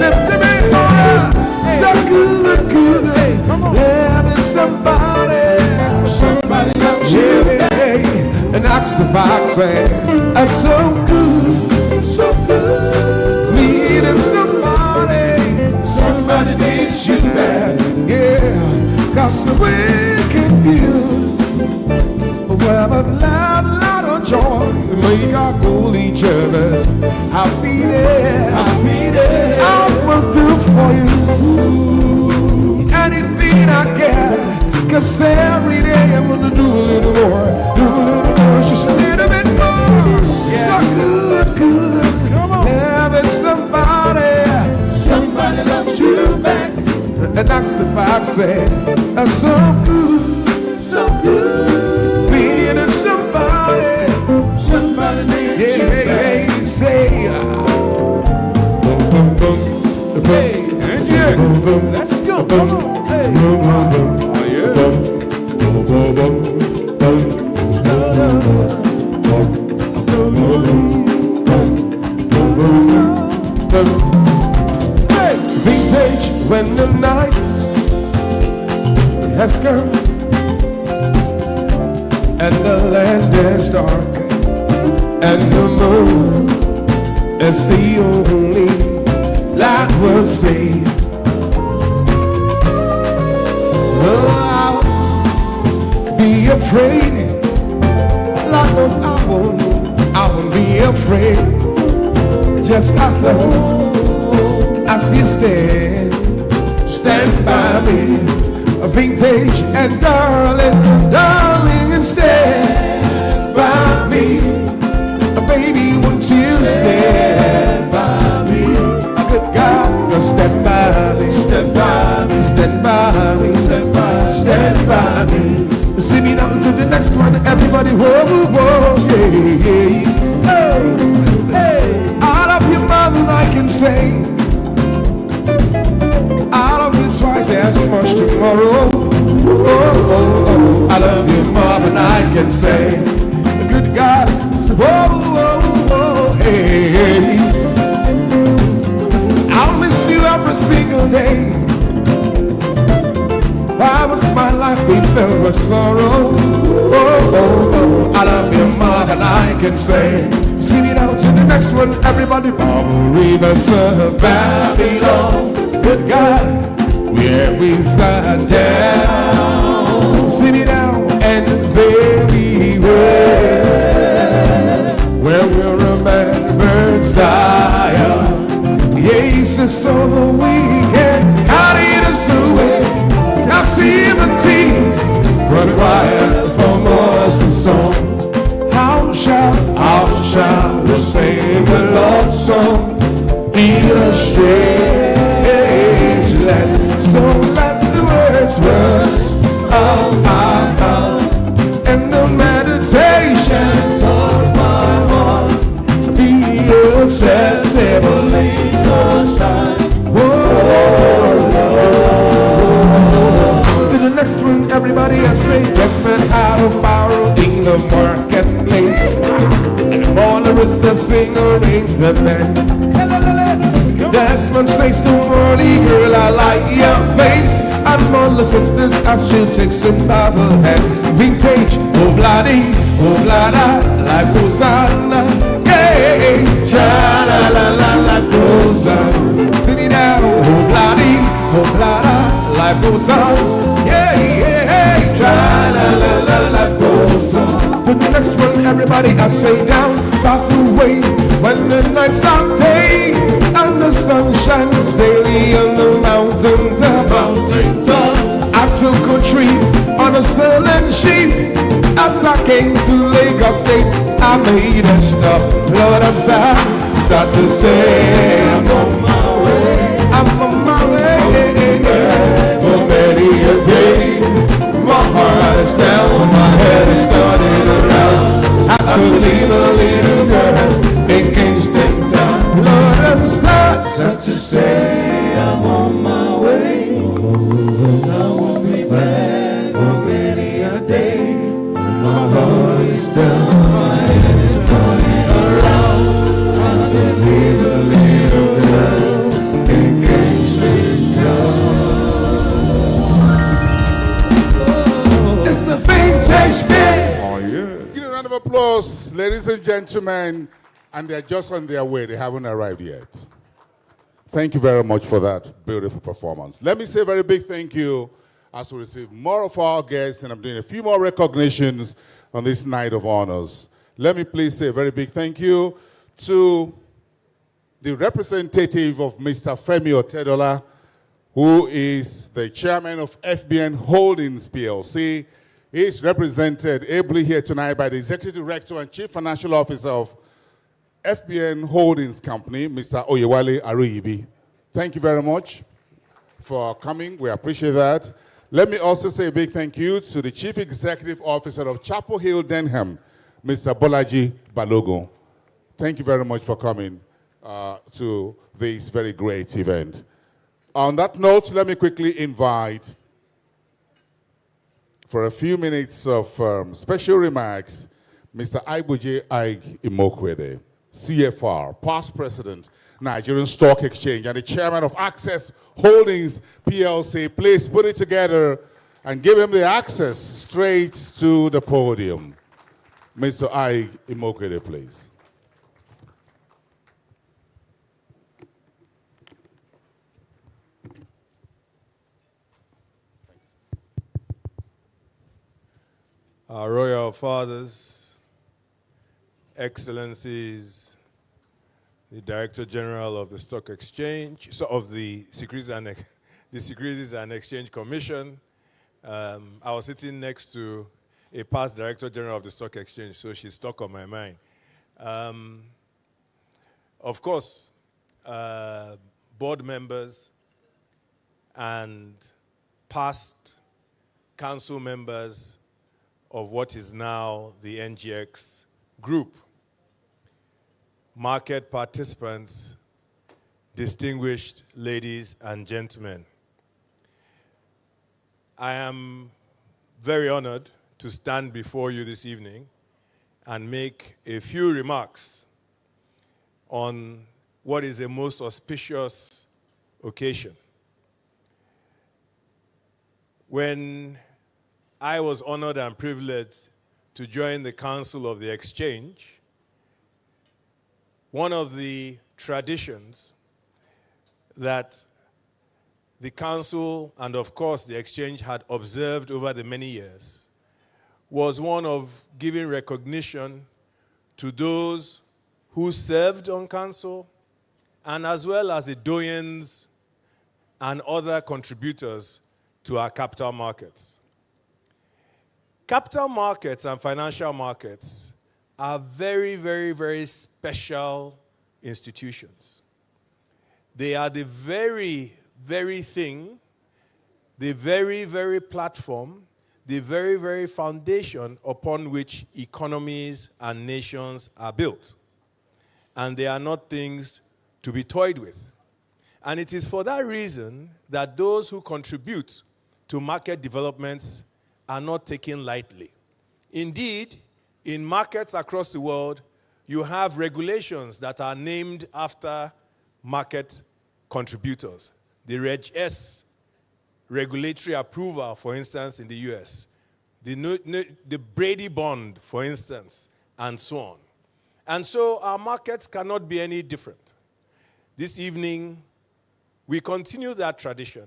lifting me higher. So good, loving somebody loves you, and that's the box, that's so good, needing somebody needs you back, yeah, 'cause the wicked you, whether love, light or joy, make our goal each other's. I'll be there, I will do for you anything I can, 'cause every day I'm gonna do a little more, just a little bit more. Yeah. So good, having somebody loves you back, and that's the fact, say, that's so good, being in somebody needs you back. Say, hey, NGX, let's go, come on, hey. Vintage when the night has come and the land is dark and the moon is the only light we'll see. Oh, be afraid. Lord knows I won't be afraid. Just as long as you stand by me. Vintage and darling, and stand by me. Baby, won't you stand by me? Good God, stand by me, stand by me, stand by me, stand by me. See me down to the next one, everybody, whoa, yeah. Oh, hey. Out of your mouth I can say, out of you twice as much tomorrow. I love you more than I can say. Good God, hey. I'll miss you every single day. Why must my life be filled with sorrow? I love you more than I can say. Sing it out to the next one, everybody. Rivers of Babylon, good God, where we sat down. Sing it out, and very well, where we remembered Zion. Yes, so we can carry us away. Captivities require from us a song. How shall we sing the Lord's song in a strange land? So let the words run of our mouth and the meditations of my heart be acceptable in your sight. To the next one, everybody, I say, just men out of borrow in the marketplace. All there is the singer in the band. Desmond says to Morley, girl, I like your face. And Marla says this as she takes him by the hand. Vintage, oh bloody, life goes on. Yeah, sha-la-la-la, life goes on. Sing it out, oh bloody, life goes on. Yeah, sha-la-la-la, life goes on. To the next one, everybody, I say down, by the way, when the nights are day and the sun shines daily on the mountain top. I took a trip on a sailing ship. As I came to Lagos State, I made a stop. Lord, I'm sad to say I'm on my way. For many a day, my heart is down, my head is starting around. I had to leave a little girl in Kingston town. Lord, I'm sad sad to say I'm on my way. I won't be back for many a day. My heart is done, my head is turning around. Trying to leave a little girl in Kingston Town. It's the vintage band. Oh yeah. Give a round of applause, ladies and gentlemen. And they're just on their way. They haven't arrived yet. Thank you very much for that beautiful performance. Let me say a very big thank you as we receive more of our guests, and I'm doing a few more recognitions on this night of honors. Let me please say a very big thank you to the representative of Mr. Femi Otedola, who is the chairman of FBN Holdings PLC. He is represented ably here tonight by the executive director and chief financial officer of FBN Holdings Company, Mr. Oyewale Aruyibi. Thank you very much for coming. We appreciate that. Let me also say a big thank you to the Chief Executive Officer of Chapel Hill Denham, Mr. Bolaji Balogun. Thank you very much for coming to this very great event. On that note, let me quickly invite for a few minutes of special remarks, Mr. Aibuje Aig Imokwede, CFR, past president, Nigerian Stock Exchange, and the chairman of Access Holdings PLC. Please put it together and give him the access straight to the podium. Mr. Aig Imokwede, please. Our royal fathers, excellencies, the Director General of the Stock Exchange, so of the Securities and Exchange Commission. I was sitting next to a past Director General of the Stock Exchange, so she's stuck on my mind. Of course, board members and past council members of what is now the NGX group, market participants, distinguished ladies and gentlemen. I am very honored to stand before you this evening and make a few remarks on what is a most auspicious occasion. When I was honored and privileged to join the Council of the Exchange, one of the traditions that the Council and, of course, the Exchange had observed over the many years was one of giving recognition to those who served on Council and as well as the doyens and other contributors to our capital markets. Capital markets and financial markets are very, very, very special institutions. They are the very, very thing, the very, very platform, the very, very foundation upon which economies and nations are built. And they are not things to be toyed with. And it is for that reason that those who contribute to market developments are not taken lightly. Indeed, in markets across the world, you have regulations that are named after market contributors. The Reg S regulatory approval, for instance, in the US. The Brady Bond, for instance, and so on. And so our markets cannot be any different. This evening, we continue that tradition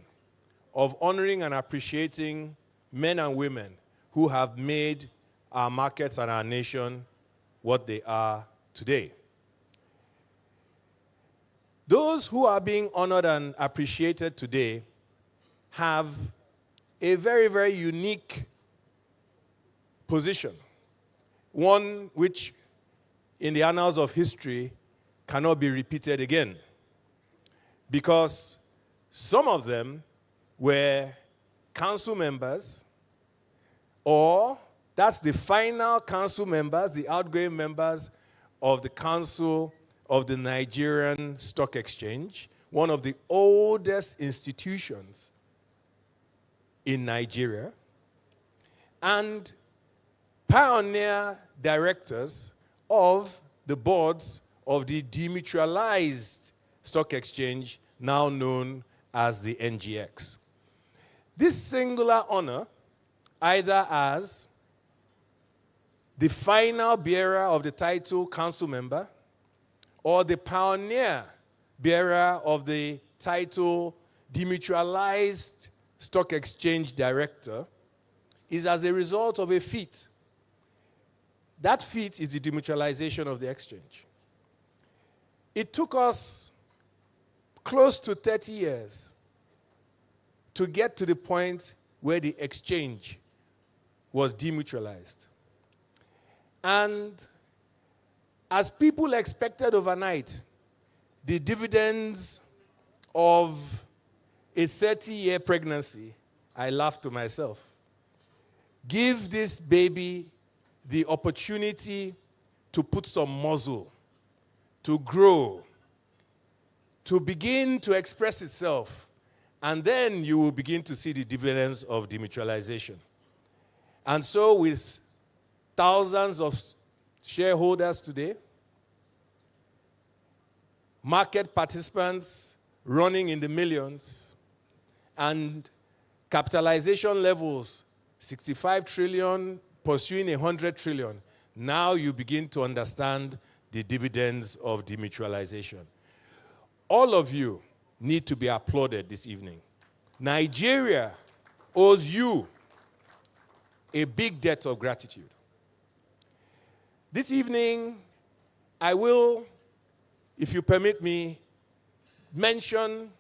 of honoring and appreciating men and women who have made our markets and our nation what they are today. Those who are being honored and appreciated today have a very, very unique position, one which in the annals of history cannot be repeated again, because some of them were council members, or that's the final council members, the outgoing members of the Council of the Nigerian Stock Exchange, one of the oldest institutions in Nigeria, and pioneer directors of the boards of the demutualized stock exchange, now known as the NGX. This singular honor, either as the final bearer of the title council member or the pioneer bearer of the title demutualized stock exchange director, is as a result of a feat. That feat is the demutualization of the exchange. It took us close to 30 years to get to the point where the exchange was demutualized. And as people expected overnight, the dividends of a 30-year pregnancy, I laughed to myself. Give this baby the opportunity to put some muzzle, to grow, to begin to express itself, and then you will begin to see the dividends of demutualization. And so with thousands of shareholders today, market participants running in the millions, and capitalization levels 65 trillion, pursuing 100 trillion, now you begin to understand the dividends of demutualization. All of you need to be applauded this evening. Nigeria owes you a big debt of gratitude. This evening, I will, if you permit me, mention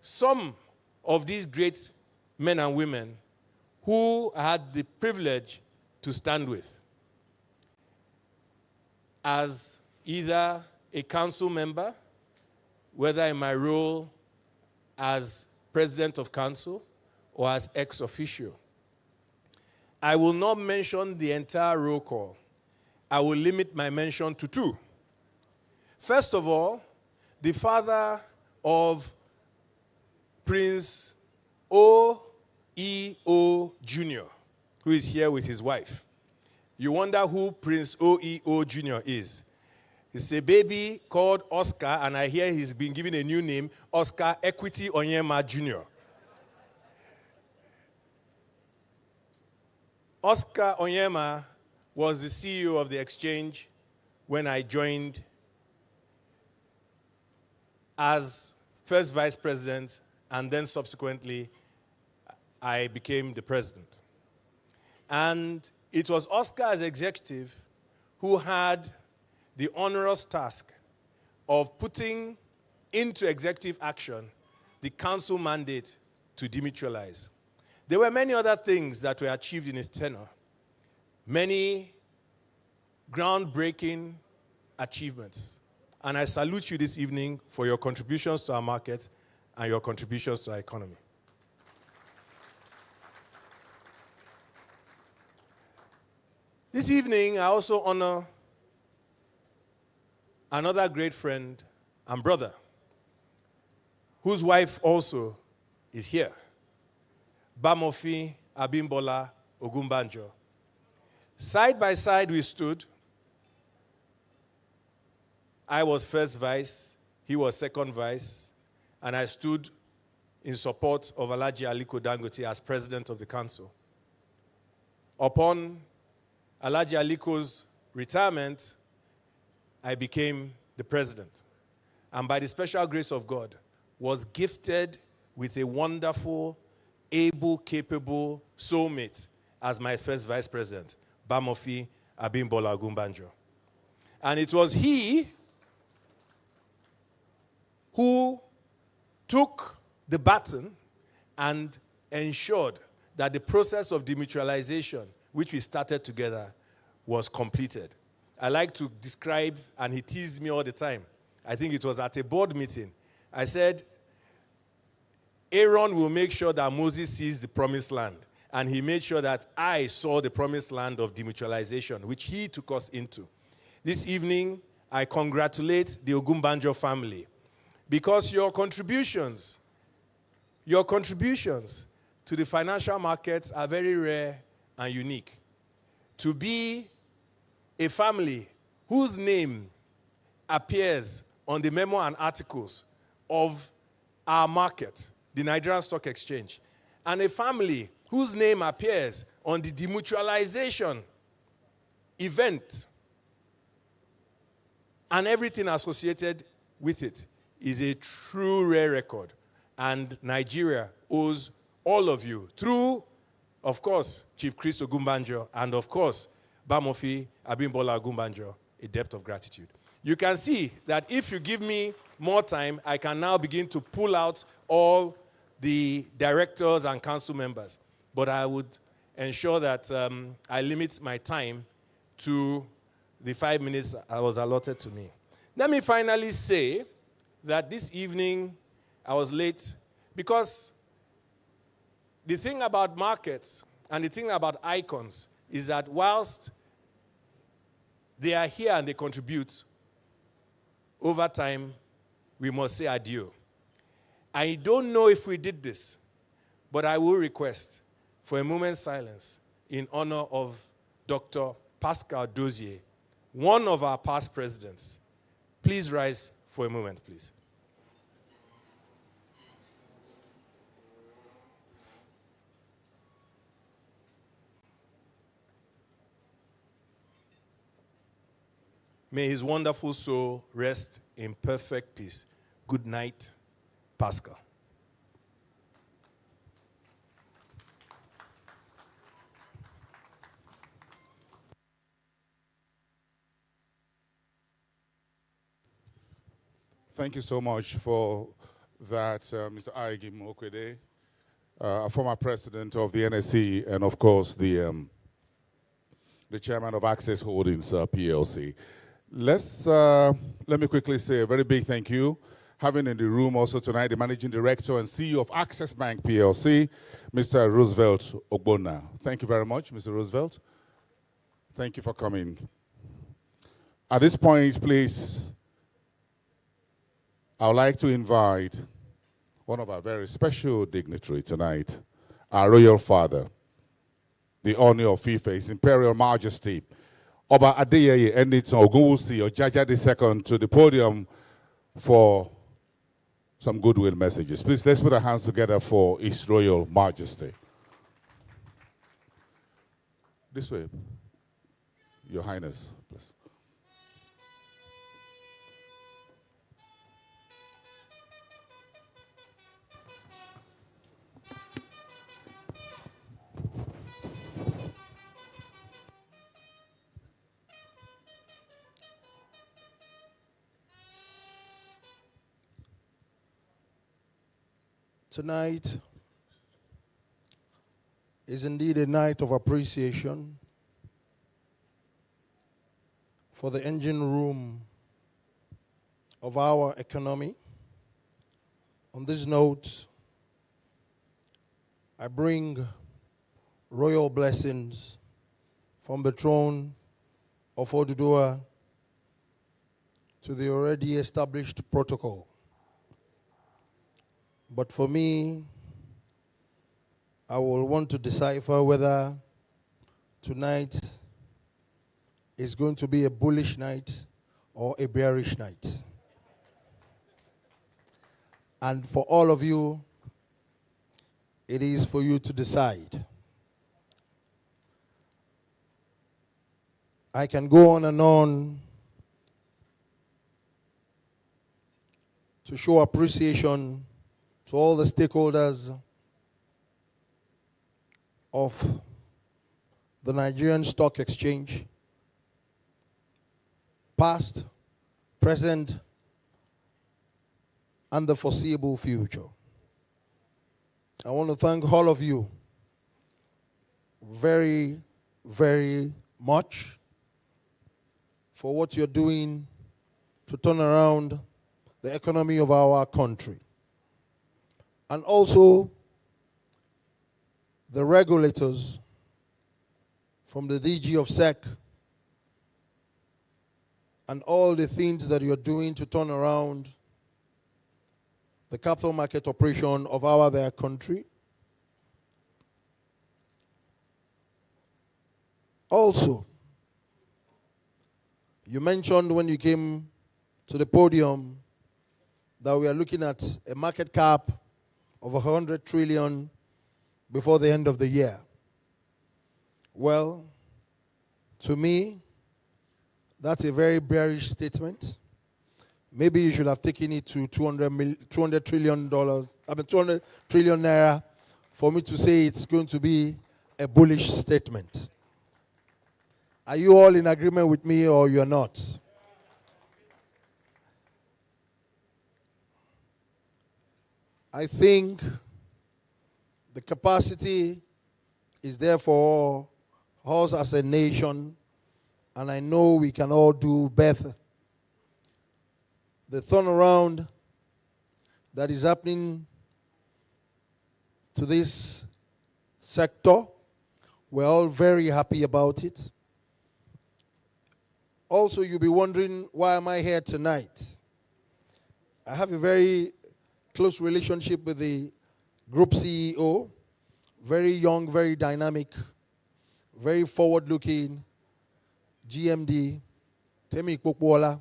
some of these great men and women who I had the privilege to stand with as either a council member, whether in my role as president of council or as ex officio. I will not mention the entire roll call. I will limit my mention to two. First of all, the father of Prince O.E.O. Jr., who is here with his wife. You wonder who Prince O.E.O. Jr. is. It's a baby called Oscar, and I hear he's been given a new name, Oscar Equity Onyema Jr. Oscar Onyema was the CEO of the exchange when I joined as first vice president, and then subsequently I became the president. And it was Oscar as executive who had the onerous task of putting into executive action the council mandate to demutualize. There were many other things that were achieved in his tenure, many groundbreaking achievements. And I salute you this evening for your contributions to our market and your contributions to our economy. This evening, I also honor another great friend and brother, whose wife also is here, Bamofi Abimbola Ogunbanjo. Side by side we stood. I was first vice, he was second vice, and I stood in support of Alhaji Aliko Dangote as president of the council. Upon Alhaji Aliko's retirement, I became the president. And by the special grace of God, was gifted with a wonderful, able, capable soulmate as my first vice president, Bamofi Abimbola Ogunbanjo. And it was he who took the baton and ensured that the process of demutualization, which we started together, was completed. I like to describe, and he teased me all the time. I think it was at a board meeting. I said, Aaron will make sure that Moses sees the promised land. And he made sure that I saw the promised land of demutualization, which he took us into. This evening, I congratulate the Ogunbanjo family because your contributions to the financial markets are very rare and unique. To be a family whose name appears on the memo and articles of our market, the Nigerian Stock Exchange, and a family whose name appears on the demutualization event and everything associated with it is a true rare record. And Nigeria owes all of you, through, of course, Chief Chris Ogumbanjo, and of course, Bamofi Abimbola Ogumbanjo, a debt of gratitude. You can see that if you give me more time, I can now begin to pull out all the directors and council members. But I would ensure that I limit my time to the 5 minutes that was allotted to me. Let me finally say that this evening I was late because the thing about markets and the thing about icons is that whilst they are here and they contribute, over time, we must say adieu. I don't know if we did this, but I will request for a moment's silence in honor of Dr. Pascal Dozier, one of our past presidents. Please rise for a moment, please. May his wonderful soul rest in perfect peace. Good night, Pascal. Thank you so much for that, Mr. Aigim Okwede, former president of the NSE, and of course the chairman of Access Holdings PLC. Let me quickly say a very big thank you. Having in the room also tonight the managing director and CEO of Access Bank PLC, Mr. Roosevelt Ogbonna. Thank you very much, Mr. Roosevelt. Thank you for coming. At this point, please, I would like to invite one of our very special dignitaries tonight, our royal father, the Oni of Ife, His Imperial Majesty, Oba Adeyeye Enitan Ogunwusi Ojaja II, to the podium for some goodwill messages. Please, let's put our hands together for His Royal Majesty. This way, Your Highness, please. Tonight is indeed a night of appreciation for the engine room of our economy. On this note, I bring royal blessings from the throne of Oduduwa to the already established protocol. But for me, I will want to decipher whether tonight is going to be a bullish night or a bearish night. And for all of you, it is for you to decide. I can go on and on to show appreciation to all the stakeholders of the Nigerian Stock Exchange, past, present, and the foreseeable future. I want to thank all of you very, very much for what you're doing to turn around the economy of our country. And also the regulators from the DG of SEC and all the things that you're doing to turn around the capital market operation of our their country. Also, you mentioned when you came to the podium that we are looking at a market cap of 100 trillion before the end of the year. Well, to me, that's a very bearish statement. Maybe you should have taken it to $200 trillion, 200 trillion naira for me to say it's going to be a bullish statement. Are you all in agreement with me or you're not? I think the capacity is there for us as a nation, and I know we can all do better. The turnaround that is happening to this sector, we're all very happy about it. Also, you'll be wondering, why am I here tonight? I have a very close relationship with the group CEO, very young, very dynamic, very forward-looking GMD, Temi Ikpokwola.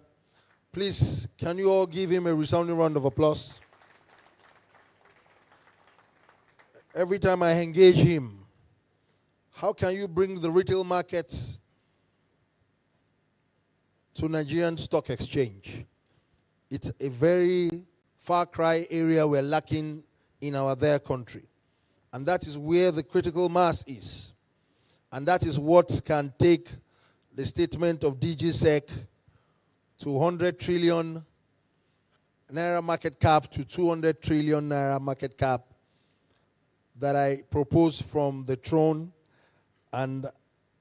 Please, can you all give him a resounding round of applause? Every time I engage him, how can you bring the retail market to Nigerian Stock Exchange? It's a very far cry area we're lacking in our their country. And that is where the critical mass is. And that is what can take the statement of DGSEC to 100 trillion naira market cap to 200 trillion naira market cap that I propose from the throne. And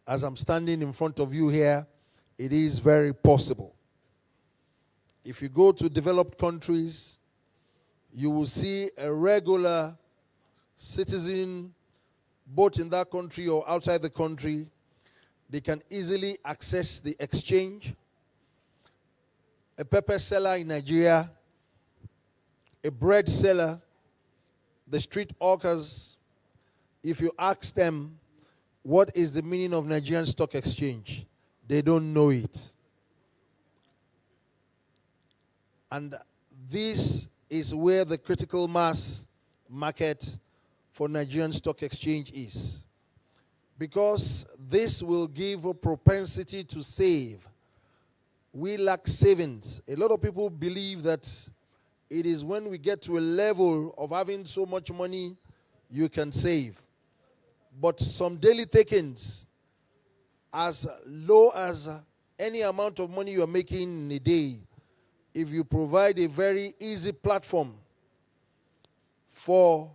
as I'm standing in front of you here, it is very possible. If you go to developed countries, you will see a regular citizen, both in that country or outside the country. They can easily access the exchange. A pepper seller in Nigeria, a bread seller, the street hawkers, if you ask them what is the meaning of Nigerian Stock Exchange, they don't know it. And this is where the critical mass market for Nigerian Stock Exchange is. Because this will give a propensity to save. We lack savings. A lot of people believe that it is when we get to a level of having so much money, you can save. But some daily takings, as low as any amount of money you're making in a day, if you provide a very easy platform for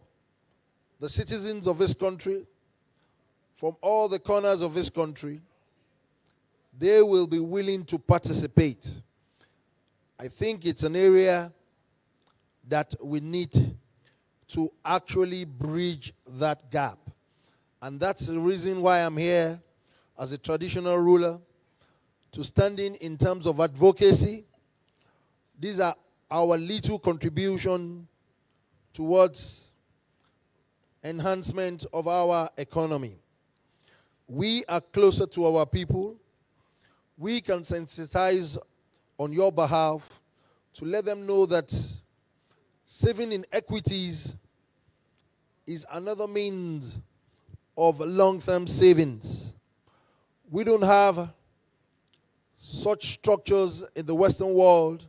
the citizens of this country, from all the corners of this country, they will be willing to participate. I think it's an area that we need to actually bridge that gap. And that's the reason why I'm here as a traditional ruler, to stand in terms of advocacy. These are our little contribution towards enhancement of our economy. We are closer to our people. We can sensitize on your behalf to let them know that saving in equities is another means of long-term savings. We don't have such structures in the Western world,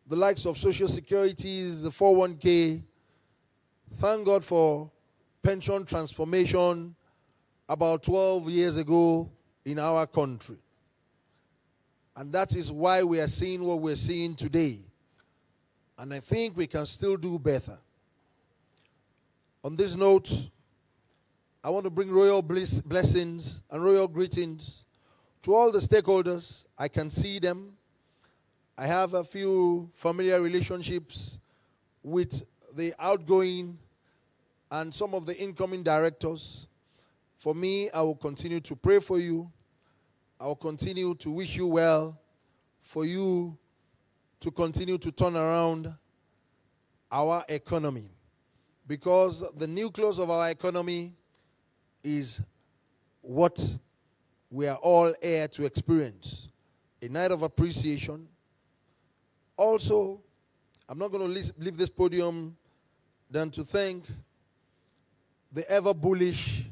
the likes of Social Securities, the 401k. Thank God for pension transformation about 12 years ago in our country. And that is why we are seeing what we're seeing today. And I think we can still do better. On this note, I want to bring royal blessings and royal greetings to all the stakeholders. I can see them. I have a few familiar relationships with the outgoing and some of the incoming directors. For me, I will continue to pray for you. I will continue to wish you well, for you to continue to turn around our economy, because the nucleus of our economy is what we are all here to experience, a night of appreciation. Also, I'm not going to leave this podium than to thank the ever bullish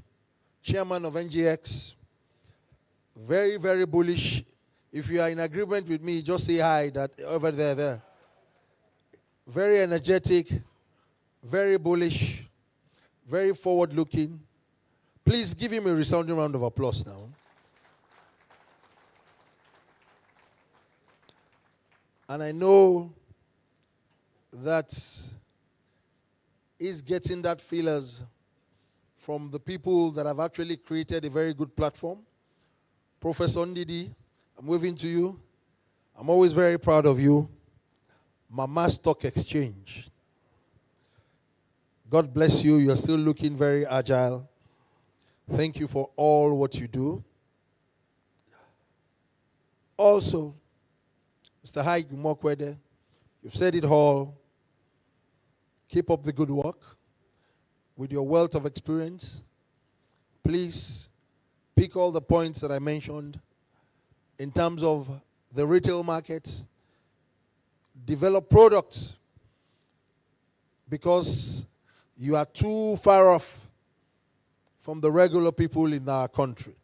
chairman of NGX. Very, very bullish. If you are in agreement with me, just say hi, that over there. Very energetic, very bullish, very forward-looking. Please give him a resounding round of applause now. And I know that he's getting that feelers from the people that have actually created a very good platform. Professor Ndidi, I'm waving to you. I'm always very proud of you. Mama Stock Exchange. God bless you. You're still looking very agile. Thank you for all what you do. Also, Mr. Haig Mokwede, you've said it all. Keep up the good work with your wealth of experience. Please pick all the points that I mentioned in terms of the retail market. Develop products, because you are too far off from the regular people in our country.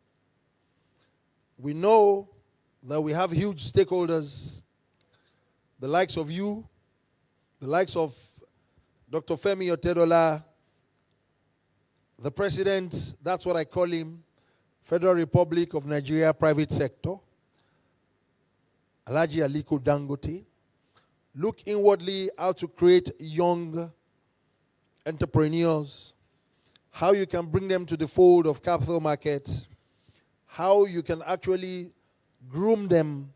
We know that we have huge stakeholders, the likes of you, the likes of Dr. Femi Otedola, the president, that's what I call him, Federal Republic of Nigeria Private Sector, Alhaji Aliko Dangote. Look inwardly how to create young entrepreneurs, how you can bring them to the fold of capital markets, how you can actually groom them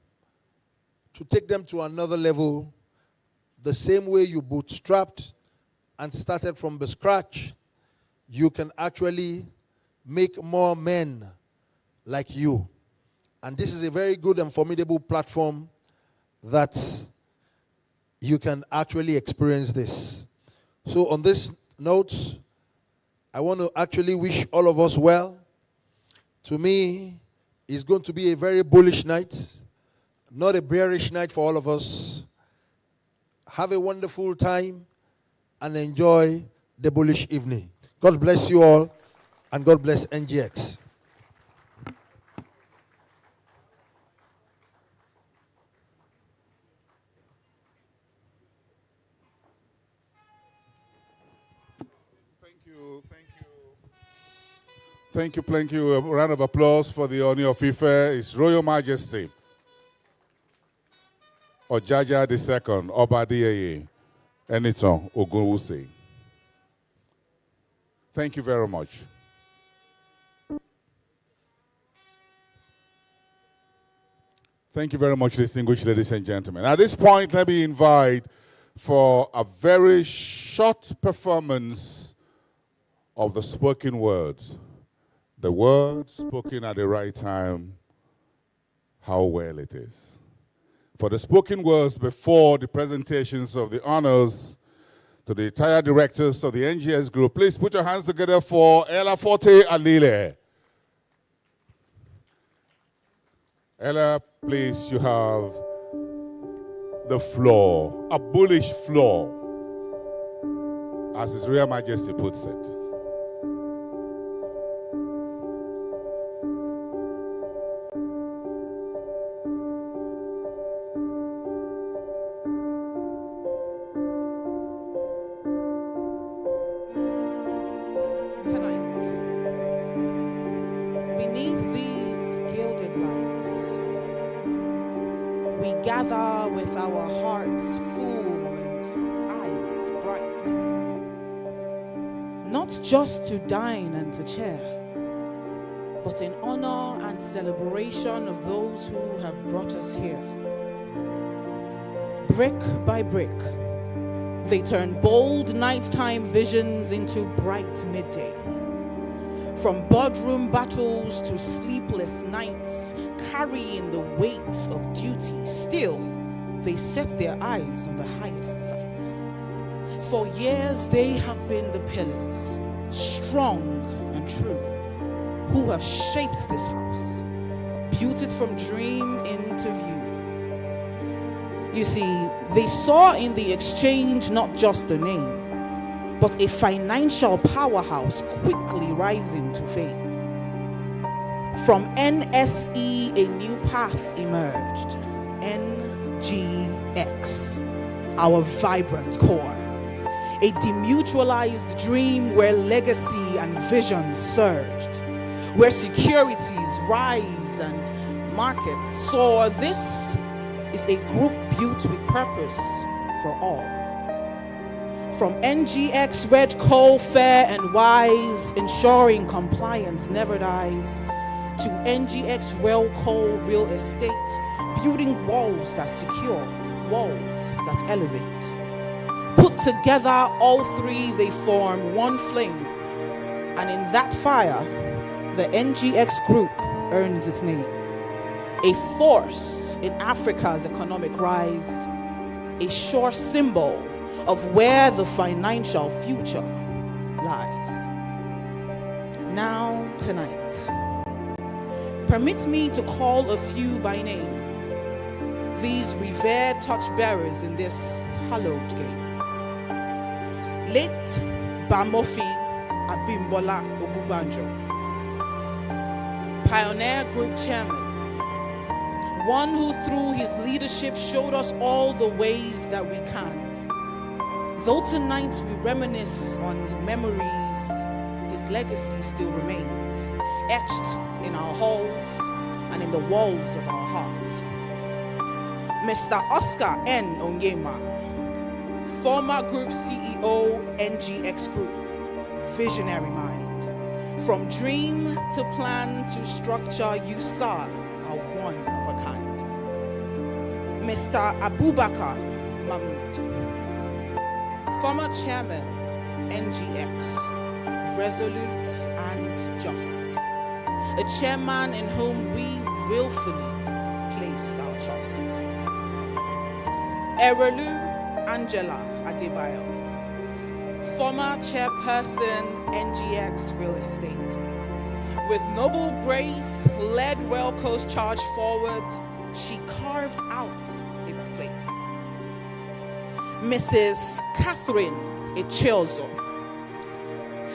to take them to another level, the same way you bootstrapped and started from the scratch. You can actually make more men like you. And this is a very good and formidable platform that you can actually experience this. So on this note, I want to actually wish all of us well. To me, it's going to be a very bullish night, not a bearish night for all of us. Have a wonderful time and enjoy the bullish evening. God bless you all, and God bless NGX. Thank you. A round of applause for the Oni of Ife, His Royal Majesty Ojaja II, Obadieye Eniton Ogunwusi. Thank you very much. Thank you very much, distinguished ladies and gentlemen. At this point, let me invite for a very short performance of the spoken words. The words spoken at the right time, how well it is. For the spoken words before the presentations of the honors to the entire directors of the NGX group, please put your hands together for Ella Forte Alile. Ella, please, you have the floor, a bullish floor, as His Royal Majesty puts it. With our hearts full and eyes bright, not just to dine and to cheer, but in honor and celebration of those who have brought us here. Brick by brick, they turn bold nighttime visions into bright midday. From boardroom battles to sleepless nights, carrying the weight of duty, still they set their eyes on the highest sights. For years they have been the pillars, strong and true, who have shaped this house, built it from dream into view. You see, they saw in the exchange not just the name, but a financial powerhouse quickly rising to fame. From NSE, a new path emerged. NGX, our vibrant core. A demutualized dream where legacy and vision surged, where securities rise and markets soar. This is a group built with purpose for all. From NGX Red Coal Fair and Wise, ensuring compliance never dies, to NGX Rail Coal Real Estate, building walls that secure, walls that elevate. Put together, all three, they form one flame. And in that fire, the NGX Group earns its name. A force in Africa's economic rise, a sure symbol of where the financial future lies. Now, tonight, permit me to call a few by name, these revered torchbearers in this hallowed game. Late Bamofi Abimbola Ogubanjo, Pioneer Group Chairman, one who through his leadership showed us all the ways that we can. Though tonight we reminisce on memories, his legacy still remains, etched in our halls and in the walls of our hearts. Mr. Oscar N. Onyema, former Group CEO, NGX Group, visionary mind. From dream to plan to structure, you saw a one of a kind. Mr. Abubakar Mahmood, former chairman, NGX, resolute and just. A chairman in whom we willfully placed our trust. Erelu Angela Adebayo, former chairperson, NGX Real Estate. With noble grace, led Railco's charge forward, she carved out its place. Mrs. Catherine Echiozo,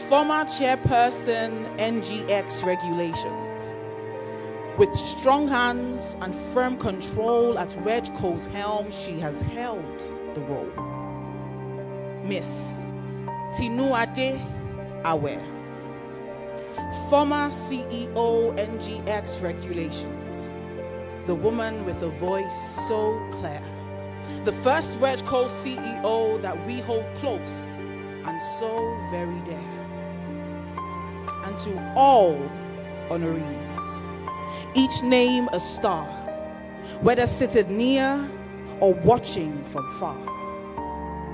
former chairperson, NGX Regulations. With strong hands and firm control at Redco's helm, she has held the role. Miss Tinuade Awe, former CEO, NGX Regulations. The woman with a voice so clear. The first Redco CEO that we hold close and so very dear. And to all honorees, each name a star, whether seated near or watching from far.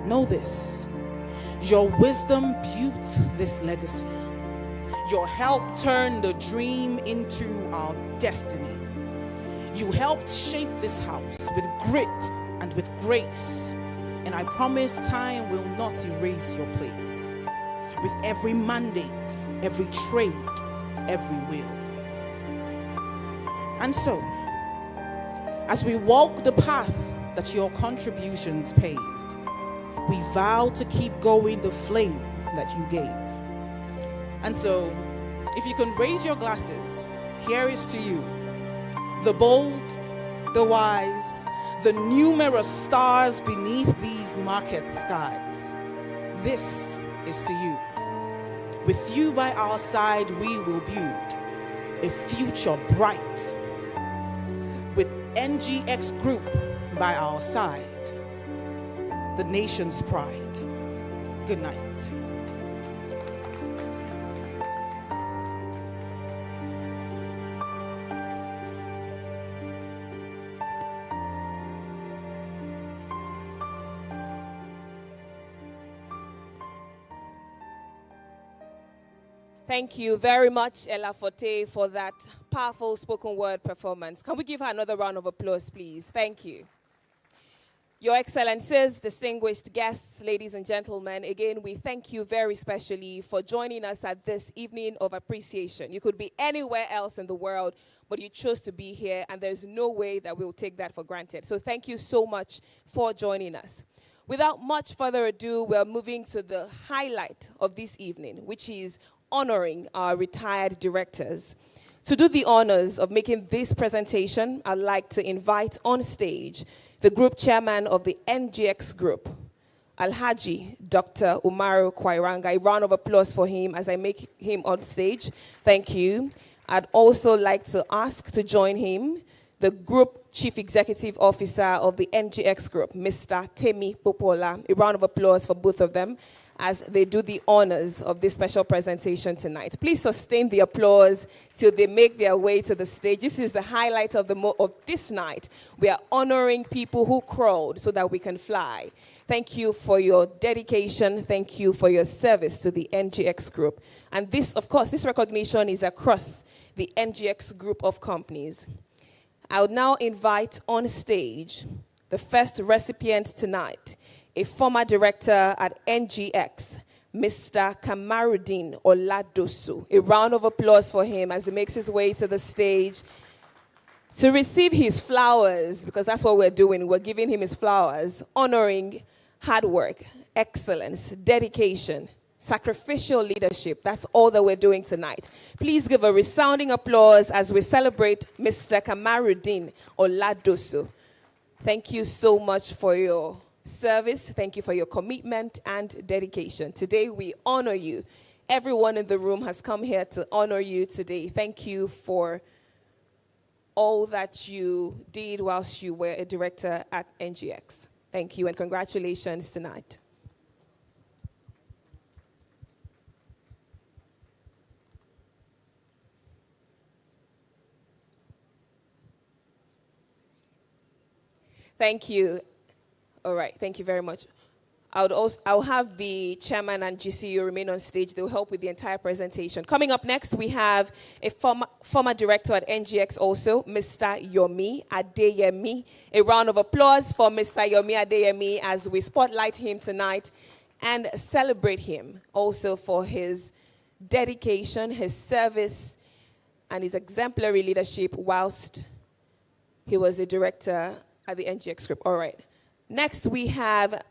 Know this, your wisdom built this legacy. Your help turned the dream into our destiny. You helped shape this house with grit and with grace. And I promise time will not erase your place. With every mandate, every trade, every will. And so, as we walk the path that your contributions paved, we vow to keep going the flame that you gave. And so, if you can raise your glasses, here is to you, the bold, the wise, the numerous stars beneath these market skies. This is to you. With you by our side, we will build a future bright. With NGX Group by our side, the nation's pride. Good night. Thank you very much, Ella Forte, for that powerful spoken word performance. Can we give her another round of applause, please? Thank you. Your Excellencies, distinguished guests, ladies and gentlemen, again, we thank you very specially for joining us at this evening of appreciation. You could be anywhere else in the world, but you chose to be here, and there's no way that we'll take that for granted. So thank you so much for joining us. Without much further ado, we're moving to the highlight of this evening, which is honoring our retired directors. To do the honors of making this presentation, I'd like to invite on stage the group chairman of the NGX group, Alhaji Dr. Umaru Kwairanga. A round of applause for him as I make him on stage. Thank you. I'd also like to ask to join him the group chief executive officer of the NGX group, Mr. Temi Popola. A round of applause for both of them as they do the honors of this special presentation tonight. Please sustain the applause till they make their way to the stage. This is the highlight of this night. We are honoring people who crawled so that we can fly. Thank you for your dedication. Thank you for your service to the NGX group. And this, of course, this recognition is across the NGX group of companies. I would now invite on stage the first recipient tonight, a former director at NGX, Mr. Kamarudin Oladosu. A round of applause for him as he makes his way to the stage to receive his flowers, because that's what we're doing. We're giving him his flowers, honoring hard work, excellence, dedication, sacrificial leadership. That's all that we're doing tonight. Please give a resounding applause as we celebrate Mr. Kamarudin Oladosu. Thank you so much for your service. Thank you for your commitment and dedication. Today we honor you. Everyone in the room has come here to honor you today. Thank you for all that you did whilst you were a director at NGX. Thank you and congratulations tonight. Thank you. All right, thank you very much. I'll have the chairman and GCU remain on stage. They'll help with the entire presentation. Coming up next, we have a former director at NGX also, Mr. Yomi Adeyemi. A round of applause for Mr. Yomi Adeyemi as we spotlight him tonight and celebrate him also for his dedication, his service, and his exemplary leadership whilst he was a director at the NGX group. All right. Next, we have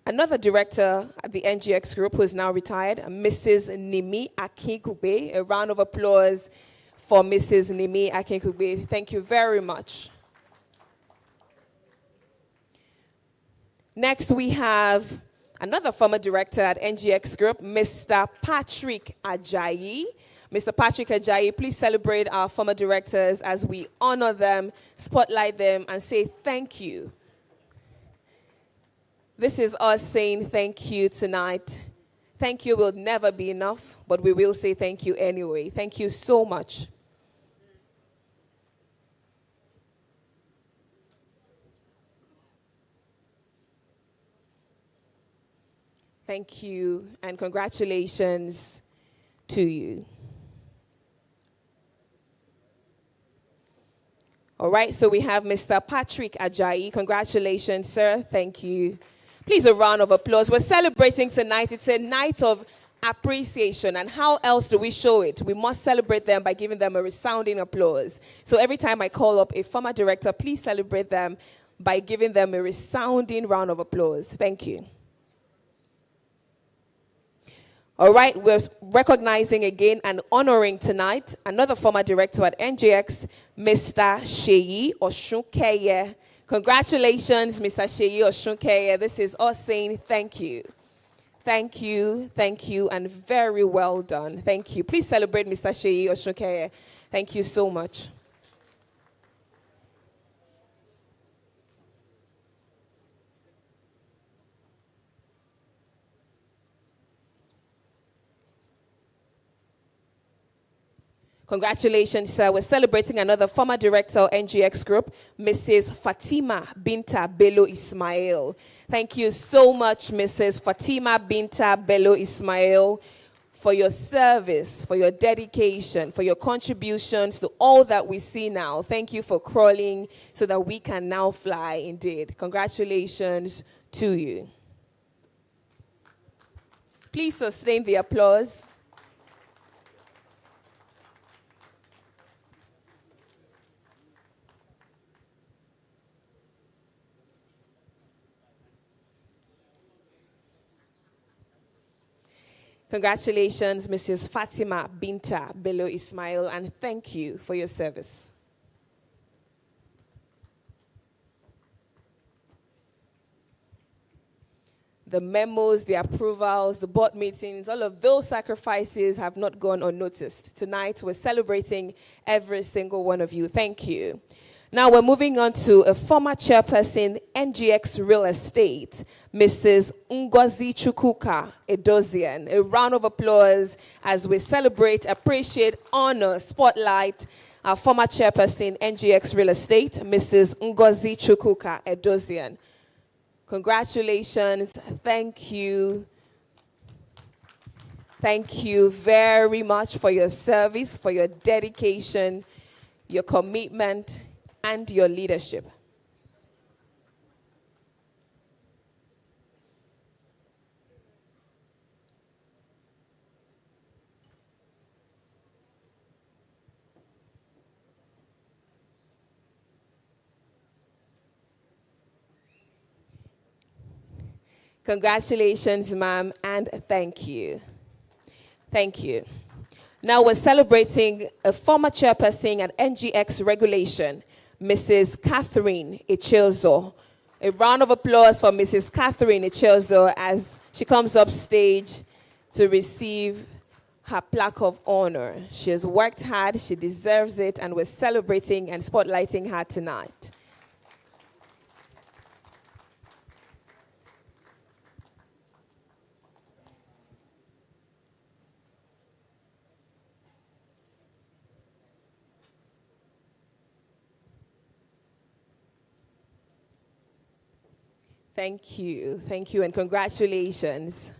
another director at the NGX group who is now retired, Mrs. Nimi Akinkugbe. A round of applause for Mrs. Nimi Akinkugbe. Thank you very much. Next, we have another former director at NGX group, Mr. Patrick Ajayi. Mr. Patrick Ajayi, please celebrate our former directors as we honor them, spotlight them, and say thank you. This is us saying thank you tonight. Thank you will never be enough, but we will say thank you anyway. Thank you so much. Thank you and congratulations to you. All right, so we have Mr. Patrick Ajayi. Congratulations, sir. Thank you. Please, a round of applause. We're celebrating tonight. It's a night of appreciation. And how else do we show it? We must celebrate them by giving them a resounding applause. So every time I call up a former director, please celebrate them by giving them a resounding round of applause. Thank you. All right, we're recognizing again and honoring tonight another former director at NGX, Mr. Sheyi Oshunkeye. Congratulations, Mr. Sheyi Oshunkeye. This is us saying thank you. Thank you, and very well done. Thank you. Please celebrate Mr. Sheyi Oshunkeye. Thank you so much. Congratulations, sir. We're celebrating another former director of NGX Group, Mrs. Fatima Binta Bello Ismail. Thank you so much, Mrs. Fatima Binta Bello Ismail, for your service, for your dedication, for your contributions to all that we see now. Thank you for crawling so that we can now fly indeed. Congratulations to you. Please sustain the applause. Congratulations, Mrs. Fatima Binta Bello Ismail, and thank you for your service. The memos, the approvals, the board meetings, all of those sacrifices have not gone unnoticed. Tonight, we're celebrating every single one of you. Thank you. Now we're moving on to a former chairperson, NGX Real Estate, Mrs. Ngozi Chukwuka Edozian. A round of applause as we celebrate, appreciate, honor, spotlight our former chairperson, NGX Real Estate, Mrs. Ngozi Chukwuka Edozian. Congratulations. Thank you. Thank you very much for your service, for your dedication, your commitment, and your leadership. Congratulations, ma'am, and thank you. Thank you. Now we're celebrating a former chairperson at NGX Regulation, Mrs. Catherine Ichilzo. A round of applause for Mrs. Catherine Ichilzo as she comes up stage to receive her plaque of honor. She has worked hard, she deserves it, and we're celebrating and spotlighting her tonight. Thank you, and congratulations.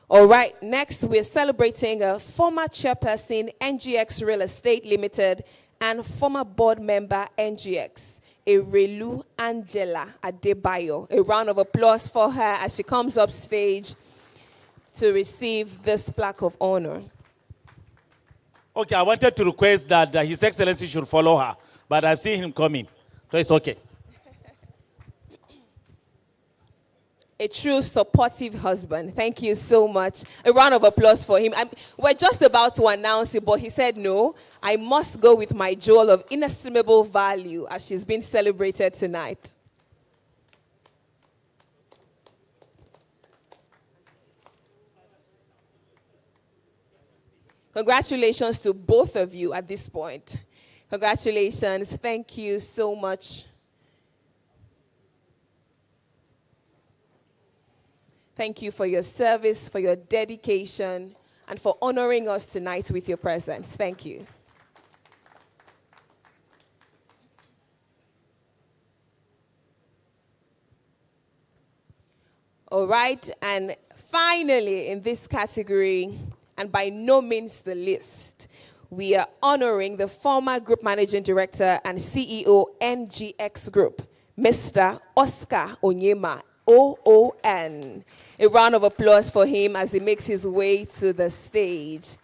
All right, next we're celebrating a former chairperson, NGX Real Estate Limited, and former board member, NGX, Erelu Angela Adebayo. A round of applause for her as she comes up stage to receive this plaque of honor. Okay, I wanted to request that His Excellency should follow her, but I've seen him coming, so it's okay. A true supportive husband. Thank you so much. A round of applause for him. We're just about to announce it, but he said, no, I must go with my jewel of inestimable value as she's been celebrated tonight. Congratulations to both of you at this point. Congratulations. Thank you so much. Thank you for your service, for your dedication, and for honoring us tonight with your presence. Thank you. All right, and finally in this category, and by no means the least, we are honoring the former Group Managing Director and CEO, NGX Group, Mr. Oscar Onyema, OON. A round of applause for him as he makes his way to the stage.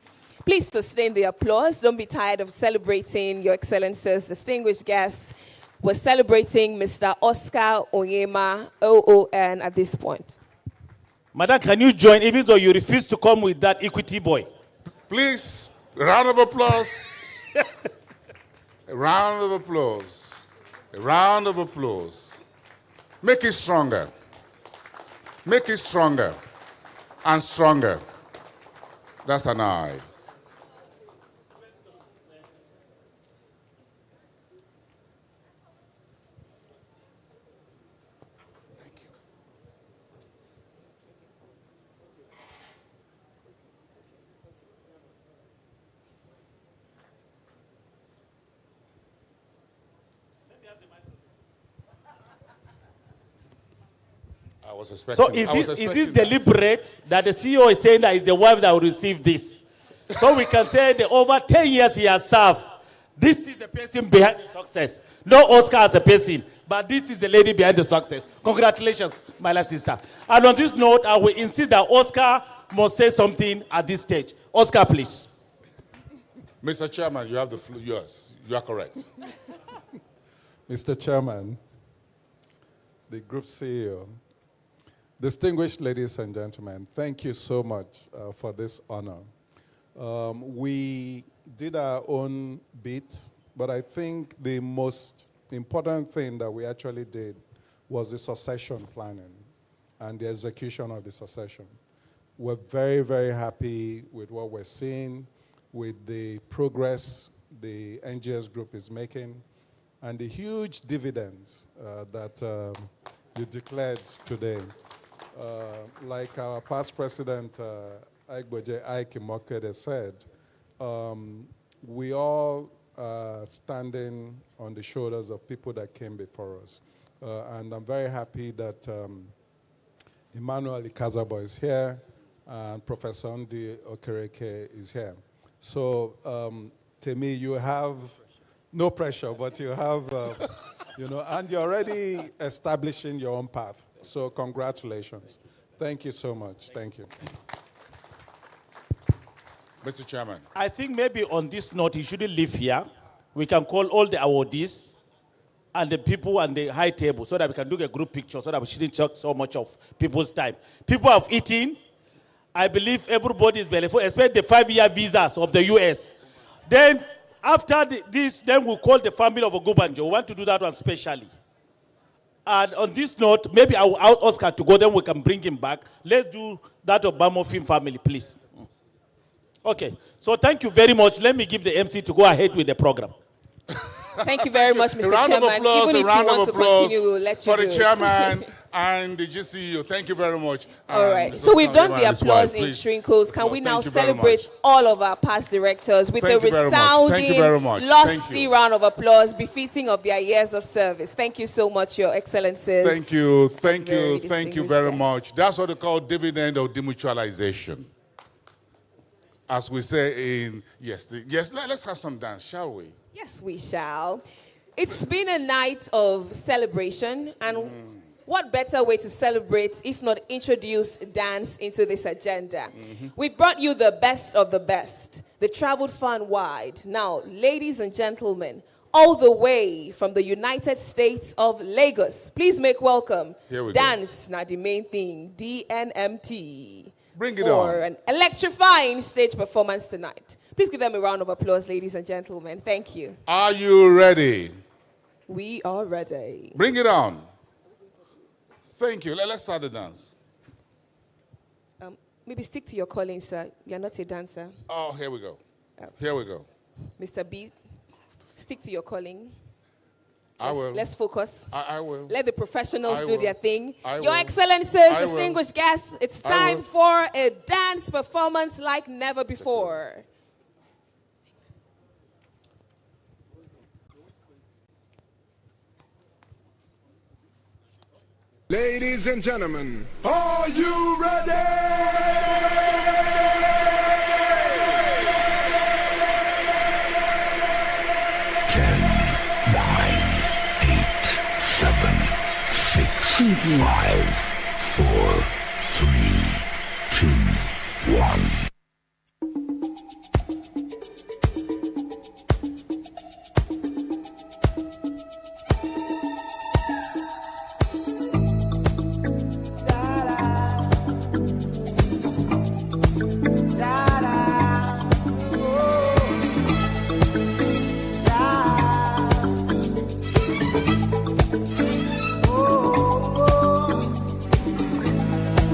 Please sustain the applause. Don't be tired of celebrating Your Excellencies, distinguished guests. We're celebrating Mr. Oscar Onyema, OON at this point. Madam, can you join, even though you refuse to come with that equity boy? Please, a round of applause. A round of applause. A round of applause. Make it stronger. Make it stronger and stronger. That's an eye. I was expecting. So is this that. deliberate that the CEO is saying that it's the wife that will receive this? So we can say that over 10 years he has served. This is the person behind the success. No Oscar as a person, but this is the lady behind the success. Congratulations, my love sister. And on this note, I will insist that Oscar must say something at this stage. Oscar, please. Mr. Chairman, you have the floor. Yes, you are correct. Mr. Chairman, the group CEO, distinguished ladies and gentlemen, thank you so much for this honor. We did our own bit, but I think the most important thing that we actually did was the succession planning and the execution of the succession. We're very, very happy with what we're seeing, with the progress the NGX group is making, and the huge dividends that you declared today. Like our past president, Aigboje Ike Mokede said, we all are standing on the shoulders of people that came before us. And I'm very happy that Emmanuel Ikazabo is here and Professor Ndi Okereke is here. So, to me, you have no pressure, but you have, and you're already establishing your own path. So congratulations. Thank you so much. Thank you. Mr. Chairman. I think maybe on this note, he shouldn't leave here. We can call all the awardees and the people on the high table so that we can do a group picture so that we shouldn't take so much of people's time. People have eaten. I believe everybody is beneficial, especially the 5-year visas of the US. Then after this, then we'll call the family of Ogubanjo. We want to do that one specially. And on this note, maybe I will ask Oscar to go, then we can bring him back. Let's do that of Bamofin family, please. Okay, so thank you very much. Let me give the MC to go ahead with the program. Thank you very much, Mr. Round Chairman. of applause, Even if you want to continue, we'll let you for do the it. chairman and the GCU. Thank you very much. All right, so we've done the applause in Shrinkles. Can we now celebrate all of our past directors with a resounding, lusty round of applause befitting of their years of service? Thank you so much, Your Excellencies. Thank you very much. That's what they call dividend or demutualization. As we say in, let's have some dance, shall we? Yes, we shall. It's been a night of celebration, and what better way to celebrate if not introduce dance into this agenda? We've brought you the best of the best. They've traveled far and wide. Now, ladies and gentlemen, all the way from the United States of Lagos, please make welcome. Dance, not the main thing, DNMT. Bring it for an electrifying stage performance tonight. Please give them a round of applause, ladies and gentlemen. Thank you. Are you ready? We are ready. Bring it on. Thank you. Let's start the dance. Maybe stick to your calling, sir. You're not a dancer. Oh, here we go. Here we go. Mr. B, stick to your calling. I will. Let's focus. I will. Let the professionals do their thing. Your will. Excellencies, distinguished guests, it's time for a dance performance like never before. Ladies and gentlemen, are you ready? 5, 4, 3, 2, 1.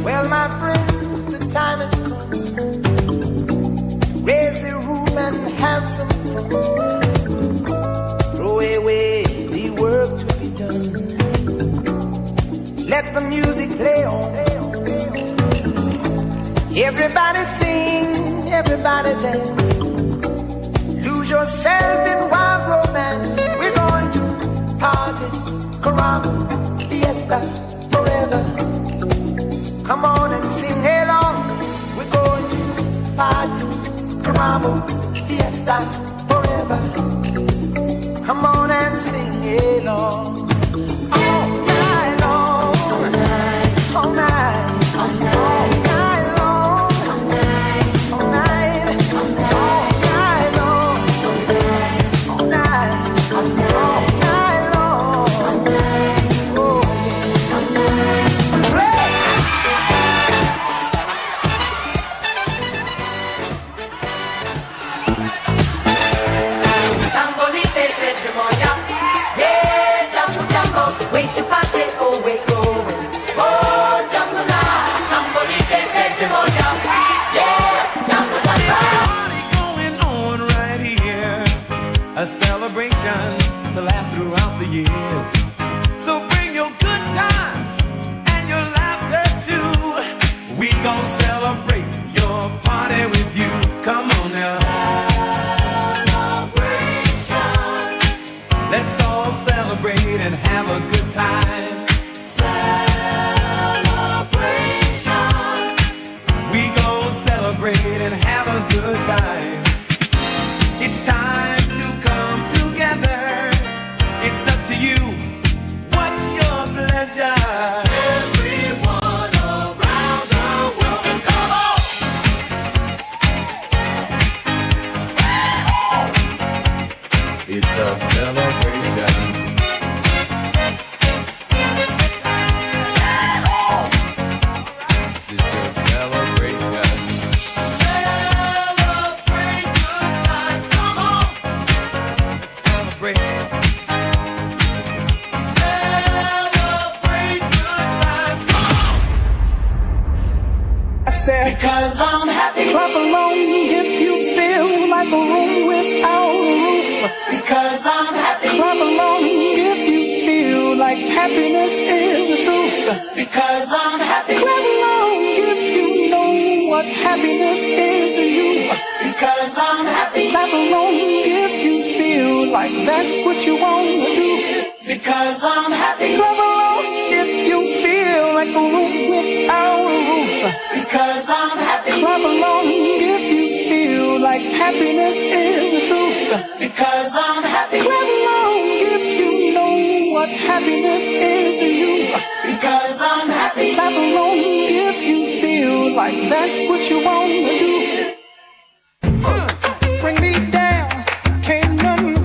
Well, my friends, the time has come. Raise the roof and have some fun. Throw away the work to be done. Let the music play on. Everybody sing, everybody dance. Lose yourself in wild romance. We're going to party, caramba, fiesta, forever. party, Rambo, fiesta, forever. Come on and sing along. All night long, all night, all night, all night, all night long, all night, all night, all night long, all night, all night, all night, all night long, all night, oh yeah, all night. Sambolite se demonia, yeah, jumbo jumbo, wait to party, oh wait going, oh jumbo now. Sambolite se demonia, yeah, jumbo jumbo. Party going on right here, a celebration to last throughout the years. So bring your good times and your laughter too. We gon' celebrate your party with you. Come on now. Let's all celebrate and have a good time. Celebration. We gon' celebrate and have a good time. It's time to come together. It's up to you. What's your pleasure? Everyone around the world, come on! It's a celebration. This is your celebration. Celebrate good times, come on! Celebrate. Celebrate good times, come on! I said, because I'm happy. Clap along if you feel like a room without a roof. Because I'm happy. Clap along if you feel like happiness is the truth. Because I'm happy. Clap along if you know what happiness is to you. Because I'm happy. Clap along if you feel like that's what you want to do. Because I'm happy. Clap along if you feel like a room without a roof. Because I'm happy. Clap along if you feel like happiness is the truth. Because I'm happy. Clap along if you know what happiness is to you. Because I'm happy. Clap along if you feel like that's what you want to do. Bring me down, can't none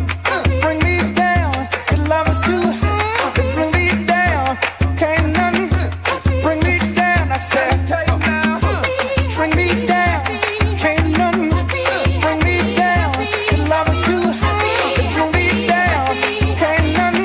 bring me down. Your love is too high. Bring me down, can't none bring me down. I said, bring me down, can't none bring me down. Your love is too high. Bring me down, can't none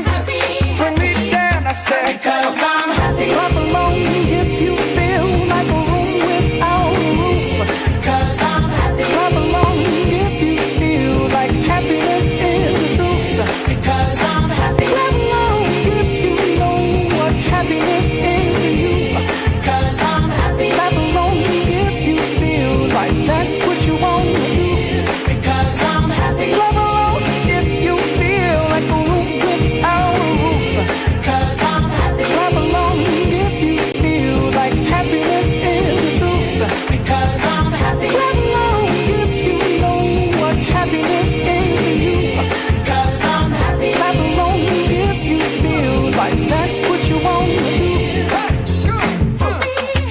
bring me down. I said, because I'm happy. Clap along if you feel like a room without a roof. Because I'm happy. Clap along if you feel like happiness is the truth. Because I'm happy. Clap along if you know what happiness is to you. Because I'm happy. Clap along if you feel like that's what you want to do. Because I'm happy. Clap along if you feel like a room without a roof. Because I'm happy. Clap along if you feel like happiness is the truth. Because I'm happy. Clap along if you know what happiness is to you. Because I'm happy. Clap along if you feel like that's what you want to do.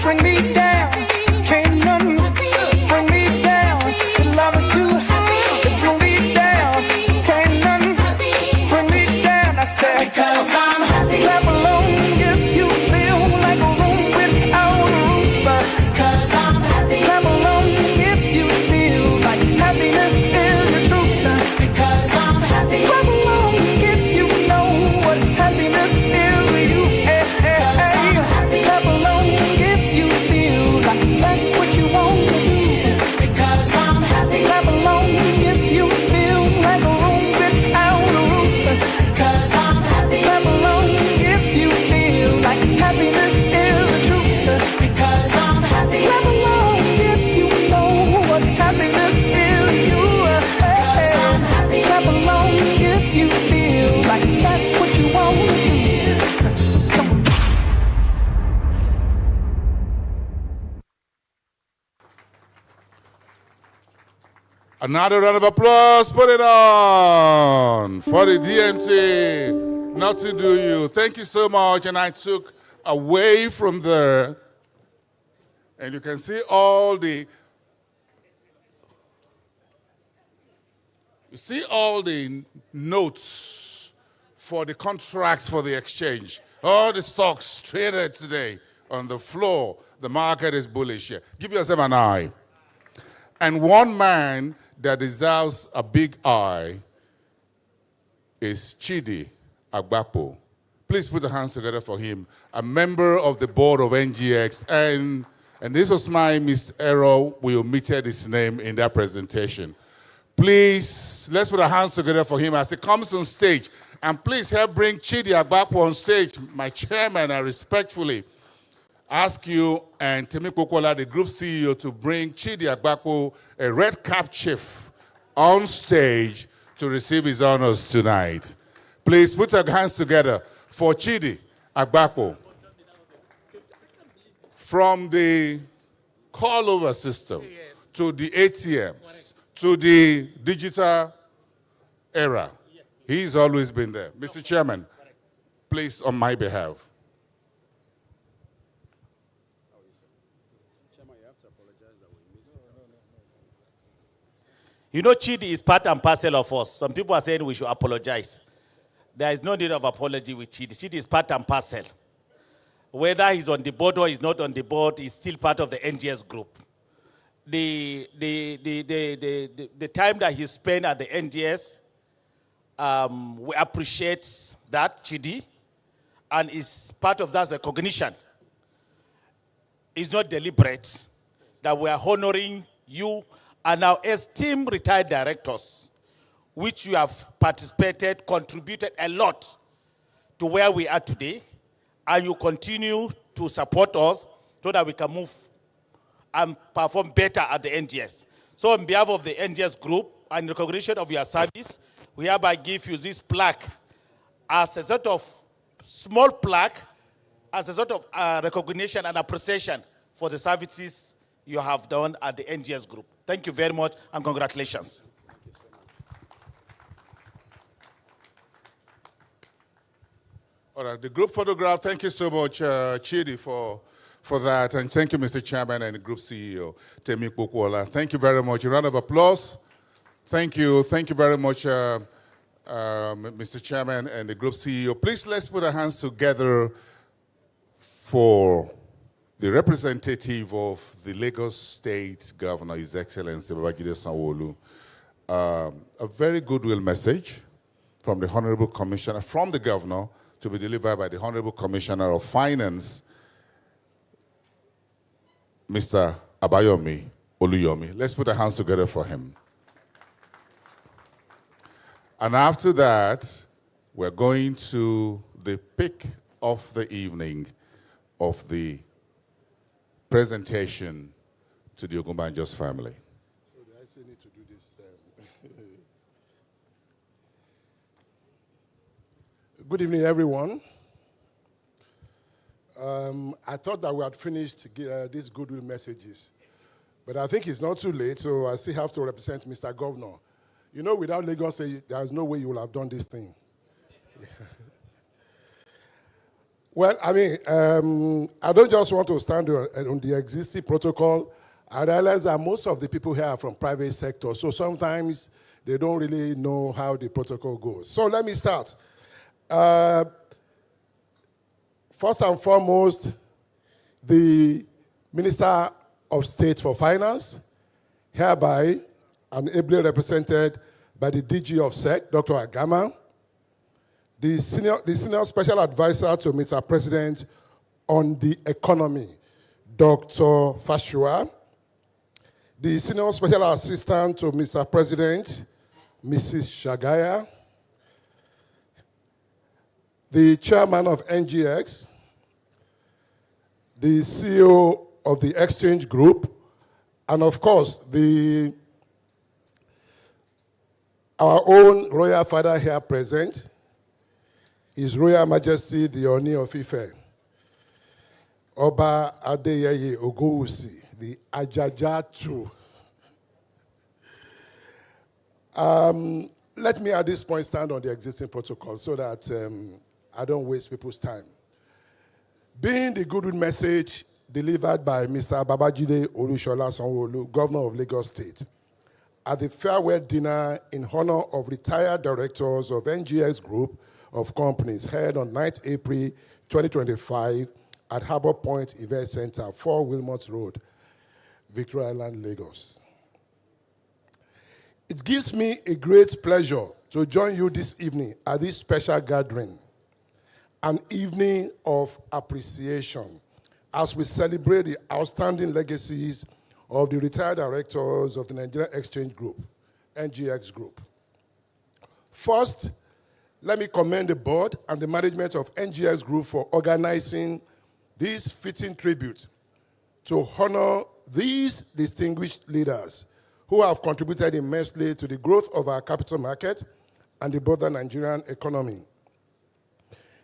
Bring me down, can't none bring me down. Your love is too high. Bring me down, can't none bring me down. I said, because I'm happy. Clap along if you feel like a room without a roof. Because I'm happy. Clap along if you feel like happiness is the truth. Because I'm happy. Clap along if you know what happiness is to you. Hey, hey, hey. Clap along if you feel like that's what you want to do. Because I'm happy. Clap along if you feel like a room without a roof. Because I'm happy. Clap along if you Another round of applause. Put it on for the DMT. Not to do you. Thank you so much. And I took away from there. And you can see all the notes for the contracts for the exchange. All the stocks traded today on the floor. The market is bullish here. Give yourself an eye. And one man that deserves a big eye is Chidi Agbapo. Please put your hands together for him, a member of the board of NGX. And this was my miserror. We omitted his name in that presentation. Please, let's put our hands together for him as he comes on stage. And please help bring Chidi Agbapo on stage. My chairman, I respectfully ask you and Temi Kokola, the group CEO, to bring Chidi Agbapo, a red cap chief, on stage to receive his honors tonight. Please put your hands together for Chidi Agbapo. From the call-over system to the ATMs to the digital era, he's always been there. Mr. Chairman, please, on my behalf. You know, Chidi is part and parcel of us. Some people are saying we should apologize. There is no need of apology with Chidi. Chidi is part and parcel. Whether he's on the board or he's not on the board, he's still part of the NGS group. The time that he spent at the NGS, we appreciate that, Chidi, and it's part of that recognition. It's not deliberate that we are honoring you and our esteemed retired directors, which you have participated, contributed a lot to where we are today, and you continue to support us so that we can move and perform better at the NGS. So on behalf of the NGS group and recognition of your service, we hereby give you this plaque as a sort of small plaque, as a sort of recognition and appreciation for the services you have done at the NGS group. Thank you very much and congratulations. All right, the group photograph, thank you so much, Chidi, for that. And thank you, Mr. Chairman and the group CEO, Temi Kpokwola. Thank you very much. A round of applause. Thank you very much, Mr. Chairman and the group CEO. Please, let's put our hands together for the representative of the Lagos State Governor, His Excellency Babajide Sanwo-Olu. A very goodwill message from the Honorable Commissioner, from the Governor, to be delivered by the Honorable Commissioner of Finance, Mr. Abayomi Oluyomi. Let's put our hands together for him. And after that, we're going to the peak of the evening of the presentation to the Ogunbanjos family. So do I still need to do this? Good evening, everyone. I thought that we had finished these goodwill messages, but I think it's not too late, so I still have to represent Mr. Governor. You know, without Lagos, there's no way you will have done this thing. Well, I mean, I don't just want to stand on the existing protocol. I realize that most of the people here are from private sector, so sometimes they don't really know how the protocol goes. So let me start. First and foremost, the Minister of State for Finance, hereby and ably represented by the DG of SEC, Dr. Agama, the senior special advisor to Mr. President on the economy, Dr. Fashua, the senior special assistant to Mr. President, Mrs. Shagaya, the chairman of NGX, the CEO of the Exchange Group, and of course, our own royal father here present, His Royal Majesty the Oni of Ife, Oba Adeyeye Ogunwusi, the Ajajatu. Let me at this point stand on the existing protocol so that I don't waste people's time. Being the goodwill message delivered by Mr. Babajide Olusola Sanwo-Olu, Governor of Lagos State, at the farewell dinner in honor of retired directors of NGX Group of Companies held on 9th April 2025 at Harbour Point Event Center, 4 Wilmot Road, Victoria Island, Lagos. It gives me a great pleasure to join you this evening at this special gathering, an evening of appreciation as we celebrate the outstanding legacies of the retired directors of the Nigerian Exchange Group, NGX Group. First, let me commend the board and the management of NGX Group for organizing this fitting tribute to honor these distinguished leaders who have contributed immensely to the growth of our capital market and the broader Nigerian economy.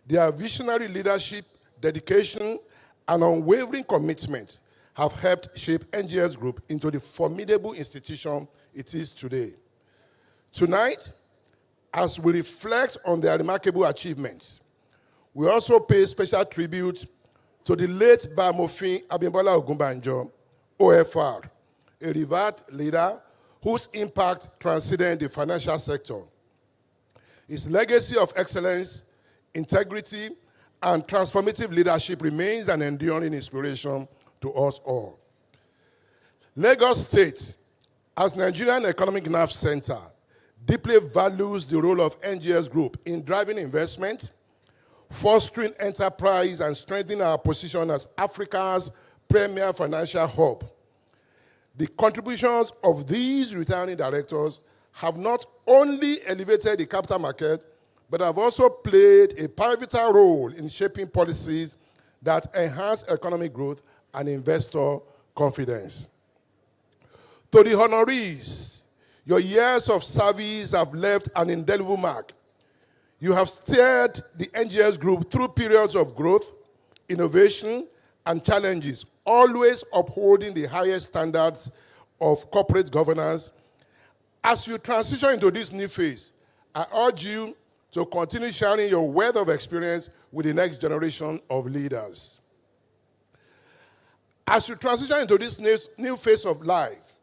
Their visionary leadership, dedication, and unwavering commitment have helped shape NGX Group into the formidable institution it is today. Tonight, as we reflect on their remarkable achievements, we also pay special tribute to the late Bamofin Abimbola Ogunbanjo, OFR, a revered leader whose impact transcended the financial sector. His legacy of excellence, integrity, and transformative leadership remains an enduring inspiration to us all. Lagos State, as Nigerian Economic Nerve Center, deeply values the role of NGX Group in driving investment, fostering enterprise, and strengthening our position as Africa's premier financial hub. The contributions of these retiring directors have not only elevated the capital market, but have also played a pivotal role in shaping policies that enhance economic growth and investor confidence. To the honorees, your years of service have left an indelible mark. You have steered the NGX Group through periods of growth, innovation, and challenges, always upholding the highest standards of corporate governance. As you transition into this new phase, I urge you to continue sharing your wealth of experience with the next generation of leaders. As you transition into this new phase of life,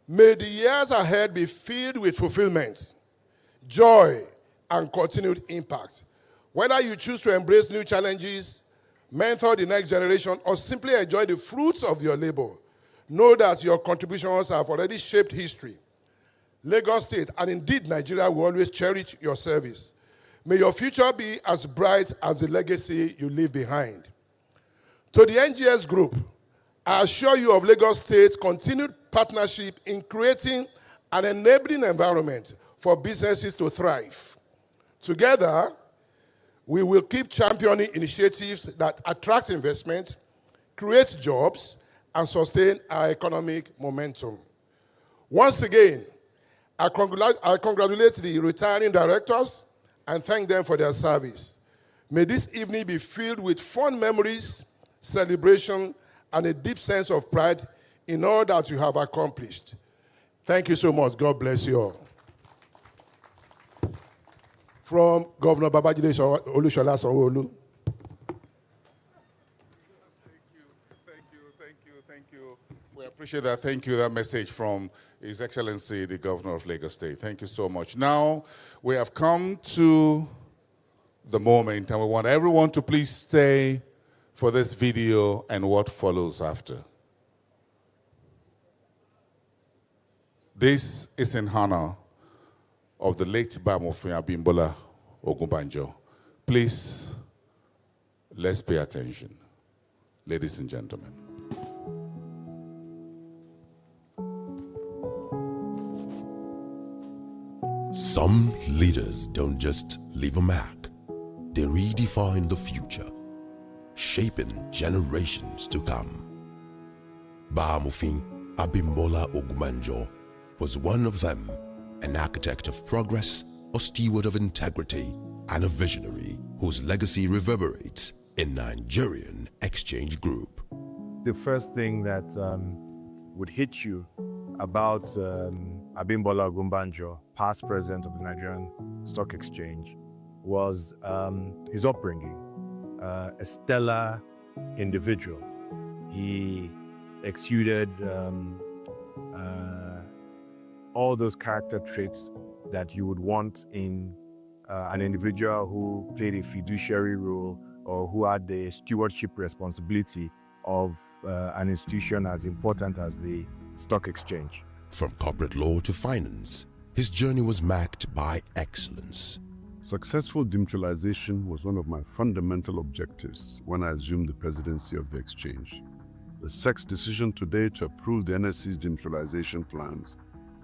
may the years ahead be filled with fulfillment, joy, and continued impact. Whether you choose to embrace new challenges, mentor the next generation, or simply enjoy the fruits of your labor, know that your contributions have already shaped history. Lagos State, and indeed Nigeria, will always cherish your service. May your future be as bright as the legacy you leave behind. To the NGX Group, I assure you of Lagos State's continued partnership in creating an enabling environment for businesses to thrive. Together, we will keep championing initiatives that attract investment, create jobs, and sustain our economic momentum. Once again, I congratulate the retiring directors and thank them for their service. May this evening be filled with fond memories, celebration, and a deep sense of pride in all that you have accomplished. Thank you so much. God bless you all. From Governor Babajide Olusola Sanwo-Olu. Thank you. We appreciate that. Thank you, that message from His Excellency, the Governor of Lagos State. Thank you so much. Now, we have come to the moment, and we want everyone to please stay for this video and what follows after. This is in honor of the late Bamofin Abimbola Ogunbanjo. Please, let's pay attention. Ladies and gentlemen. Some leaders don't just leave a mark, they redefine the future, shaping generations to come. Bamofin Abimbola Ogunbanjo was one of them, an architect of progress, a steward of integrity, and a visionary whose legacy reverberates in Nigerian Exchange Group. The first thing that would hit you about Abimbola Ogunbanjo, past president of the Nigerian Stock Exchange, was his upbringing. A stellar individual. He exuded all those character traits that you would want in an individual who played a fiduciary role or who had the stewardship responsibility of an institution as important as the stock exchange. From corporate law to finance, his journey was marked by excellence. Successful demutualization was one of my fundamental objectives when I assumed the presidency of the exchange. The SEC's decision today to approve the NSE's demutualization plans,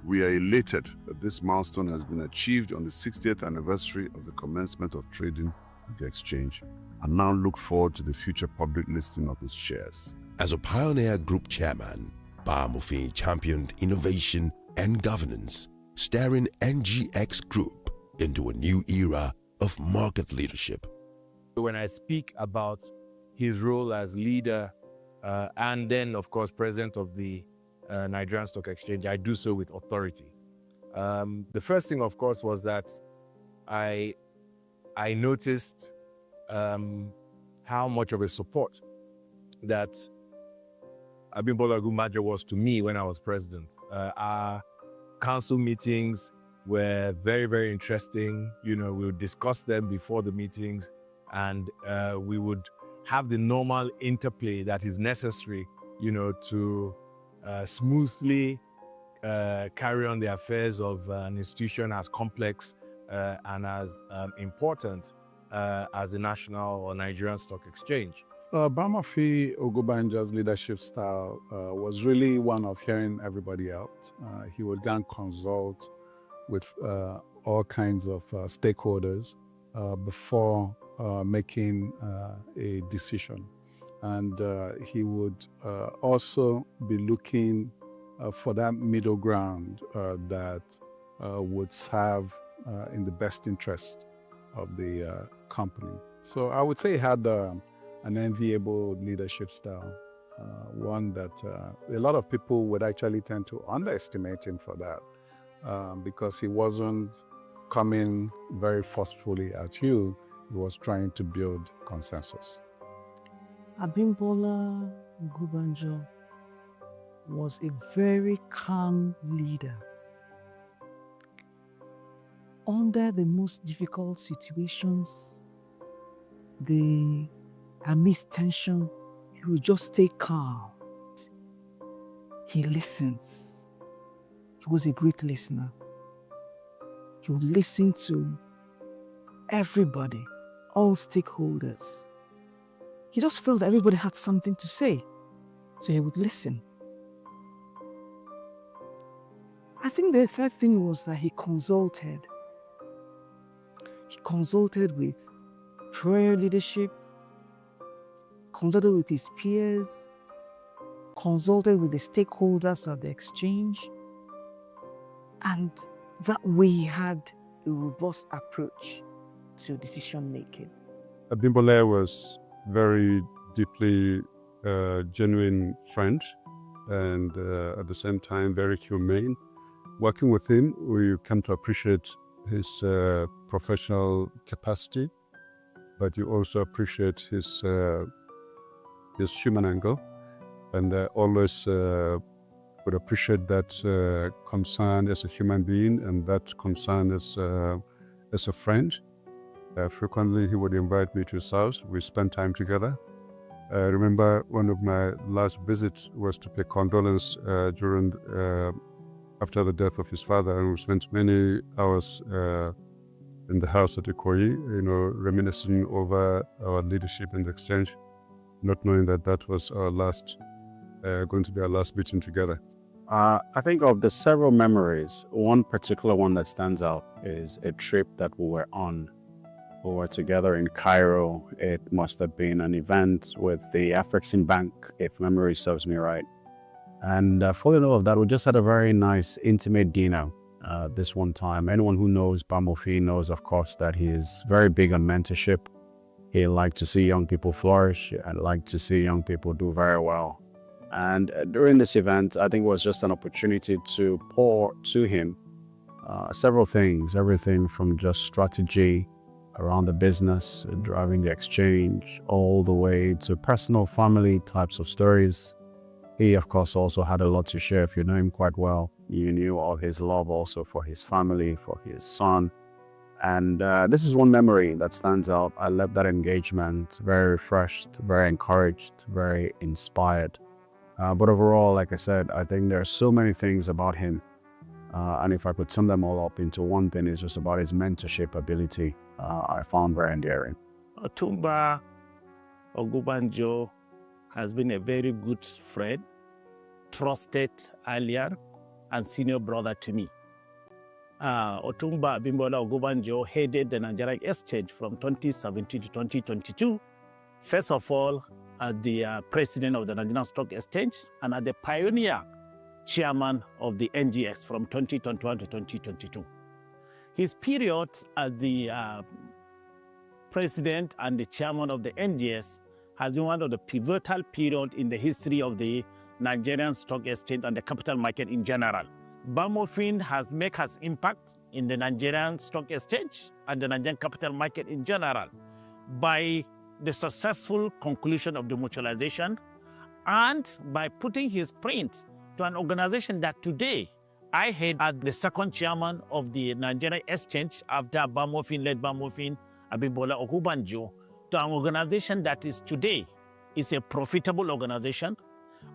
we are elated that this milestone has been achieved on the 60th anniversary of the commencement of trading at the exchange, and now look forward to the future public listing of its shares. As a pioneer group chairman, Bamofin championed innovation and governance, steering NGX Group into a new era of market leadership. When I speak about his role as leader and then, of course, president of the Nigerian Stock Exchange, I do so with authority. The first thing, of course, was that I noticed how much of a support that Abimbola Ogunbanjo was to me when I was president. Our council meetings were very, very interesting. You know, we would discuss them before the meetings, and we would have the normal interplay that is necessary, you know, to smoothly carry on the affairs of an institution as complex and as important as the National or Nigerian Stock Exchange. Bamofin Ogunbanjo's leadership style was really one of hearing everybody out. He would go and consult with all kinds of stakeholders before making a decision. And he would also be looking for that middle ground that would serve in the best interest of the company. So I would say he had an enviable leadership style, one that a lot of people would actually tend to underestimate him for that. Because he wasn't coming very forcefully at you, he was trying to build consensus. Abimbola Ogunbanjo was a very calm leader. Under the most difficult situations, amidst tension, he will just stay calm. He listens. He was a great listener. He would listen to everybody, all stakeholders. He just felt that everybody had something to say, so he would listen. I think the third thing was that he consulted. He consulted with prayer leadership, consulted with his peers, consulted with the stakeholders of the exchange, and that way he had a robust approach to decision making. Abimbola was very deeply genuine friend and at the same time very humane. Working with him, we come to appreciate his professional capacity, but you also appreciate his human angle, and always would appreciate that concern as a human being and that concern as a friend. Frequently, he would invite me to his house. We spent time together. I remember one of my last visits was to pay condolence after the death of his father, and we spent many hours in the house at Ikoyi, reminiscing over our leadership in the exchange, not knowing that that was our going to be our last meeting together. I think of the several memories, one particular one that stands out is a trip that we were on. We were together in Cairo. It must have been an event with the Afrexim Bank, if memory serves me right. And following all of that, we just had a very nice, intimate dinner this one time. Anyone who knows Bamofin knows, of course, that he is very big on mentorship. He liked to see young people flourish and liked to see young people do very well. And during this event, I think it was just an opportunity to pour to him several things, everything from just strategy around the business, driving the exchange, all the way to personal family types of stories. He, of course, also had a lot to share. If you know him quite well, you knew all his love also for his family, for his son. And this is one memory that stands out. I left that engagement very refreshed, very encouraged, very inspired. But overall, like I said, I think there are so many things about him. And if I could sum them all up into one thing, it's just about his mentorship ability. I found very endearing. Otumba Ogunbanjo has been a very good friend, trusted ally, and senior brother to me. Otumba Abimbola Ogunbanjo headed the Nigerian Exchange from 2017 to 2022. First of all, as the president of the Nigerian Stock Exchange and as the pioneer chairman of the NGX from 2021 to 2022. His period as the president and the chairman of the NGX has been one of the pivotal periods in the history of the Nigerian Stock Exchange and the capital market in general. Bamofin has made his impact in the Nigerian Stock Exchange and the Nigerian capital market in general by the successful conclusion of the mutualization and by putting his print to an organization that today I head as the second chairman of the Nigerian Exchange after led Bamofin Abimbola Ogunbanjo, to an organization that is today is a profitable organization,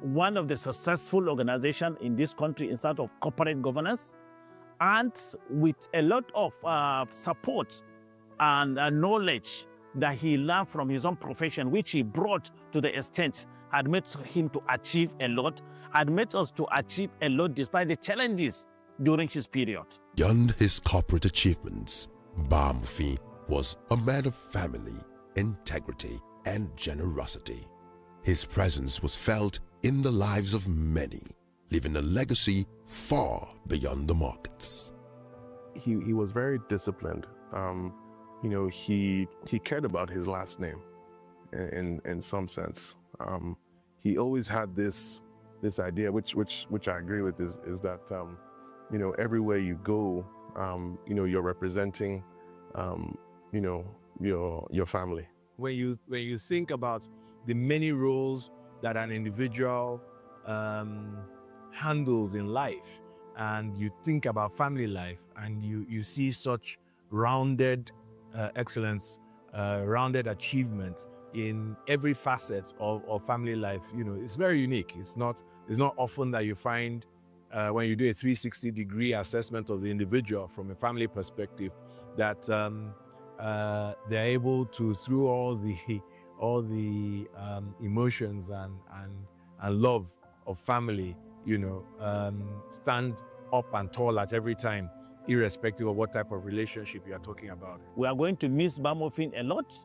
one of the successful organizations in this country in terms of corporate governance, and with a lot of support and knowledge that he learned from his own profession, which he brought to the exchange, had made him to achieve a lot, had made us to achieve a lot despite the challenges during his period. Beyond his corporate achievements, Bamofin was a man of family, integrity, and generosity. His presence was felt in the lives of many, leaving a legacy far beyond the markets. He was very disciplined. He cared about his last name in some sense. He always had this idea, which I agree with, is that everywhere you go, you're representing your family. When you think about the many roles that an individual handles in life, and you think about family life, and you see such rounded excellence, rounded achievement in every facet of family life, it's very unique. It's not often that you find when you do a 360-degree assessment of the individual from a family perspective that they're able to, through all the emotions and love of family, stand up and tall at every time, irrespective of what type of relationship you are talking about. We are going to miss Bamofin a lot,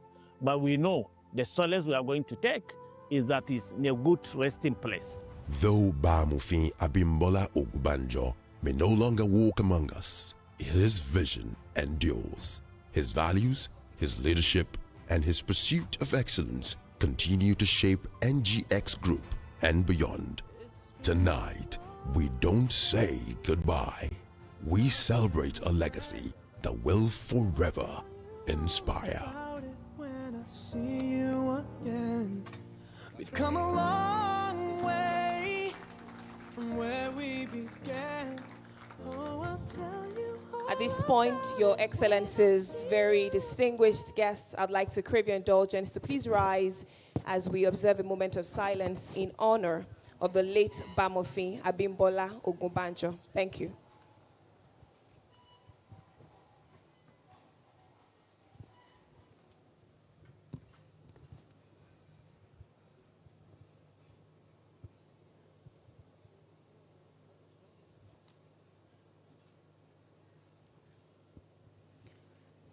but we know the solace we are going to take is that he's in a good resting place. Though Bamofin Abimbola Ogunbanjo may no longer walk among us, his vision endures. His values, his leadership, and his pursuit of excellence continue to shape NGX Group and beyond. Tonight, we don't say goodbye. We celebrate a legacy that will forever inspire. See you again. We've come a long way from where we began. Oh, I'll tell you. At this point, Your Excellencies, very distinguished guests, I'd like to crave your indulgence to please rise as we observe a moment of silence in honor of the late Bamofin Abimbola Ogunbanjo. Thank you.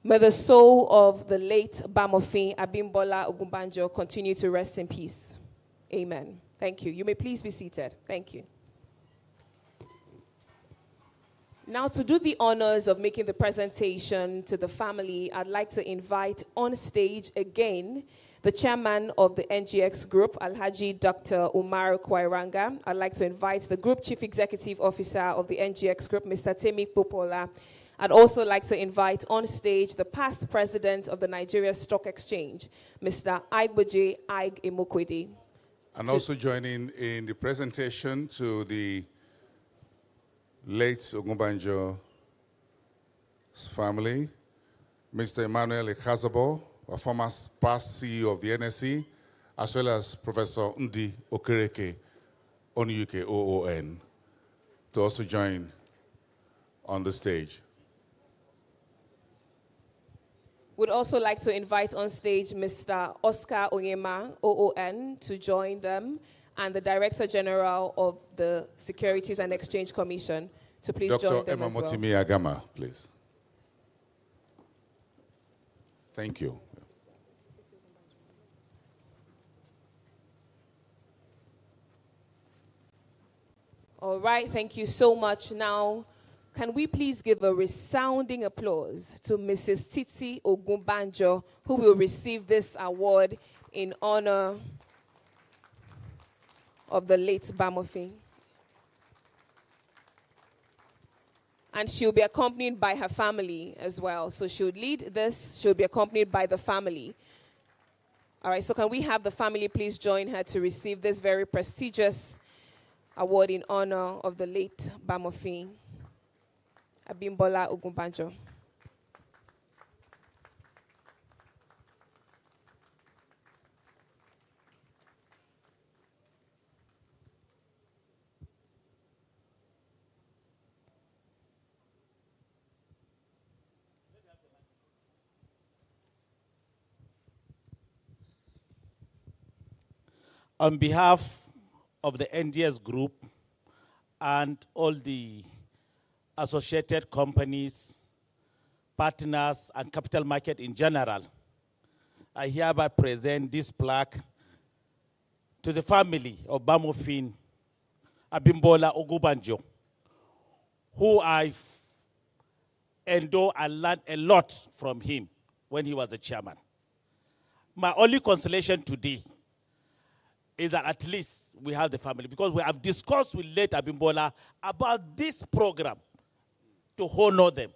May the soul of the late Bamofin Abimbola Ogunbanjo continue to rest in peace. Amen. Thank you. You may please be seated. Thank you. Now, to do the honors of making the presentation to the family, I'd like to invite on stage again the chairman of the NGX Group, Alhaji Dr. Umar Kwairanga. I'd like to invite the Group Chief Executive Officer of the NGX Group, Mr. Temi Popola. I'd also like to invite on stage the past president of the Nigeria Stock Exchange, Mr. Aigboje Aig Imokwede. And also joining in the presentation to the late Ogunbanjo's family, Mr. Emmanuel Ekazabo, a former past CEO of the NSE, as well as Professor Ndi Okereke, ONUK OON, to also join on the stage. Would also like to invite on stage Mr. Oscar Onyema, OON, to join them, and the Director General of the Securities and Exchange Commission to please join them as well. Dr. Emma Motimi Agama, please. Thank you. All right, thank you so much. Now, can we please give a resounding applause to Mrs. Titi Ogunbanjo, who will receive this award in honor of the late Bamofin. And she'll be accompanied by her family as well. So she'll lead this, she'll be accompanied by the family. All right, so can we have the family please join her to receive this very prestigious award in honor of the late Bamofin, Abimbola Ogunbanjo. On behalf of the NGX Group and all the associated companies, partners, and capital market in general, I hereby present this plaque to the family of Bamofin Abimbola Ogunbanjo, who I've endured and learned a lot from him when he was the chairman. My only consolation today is that at least we have the family, because we have discussed with late Abimbola about this program to honor them.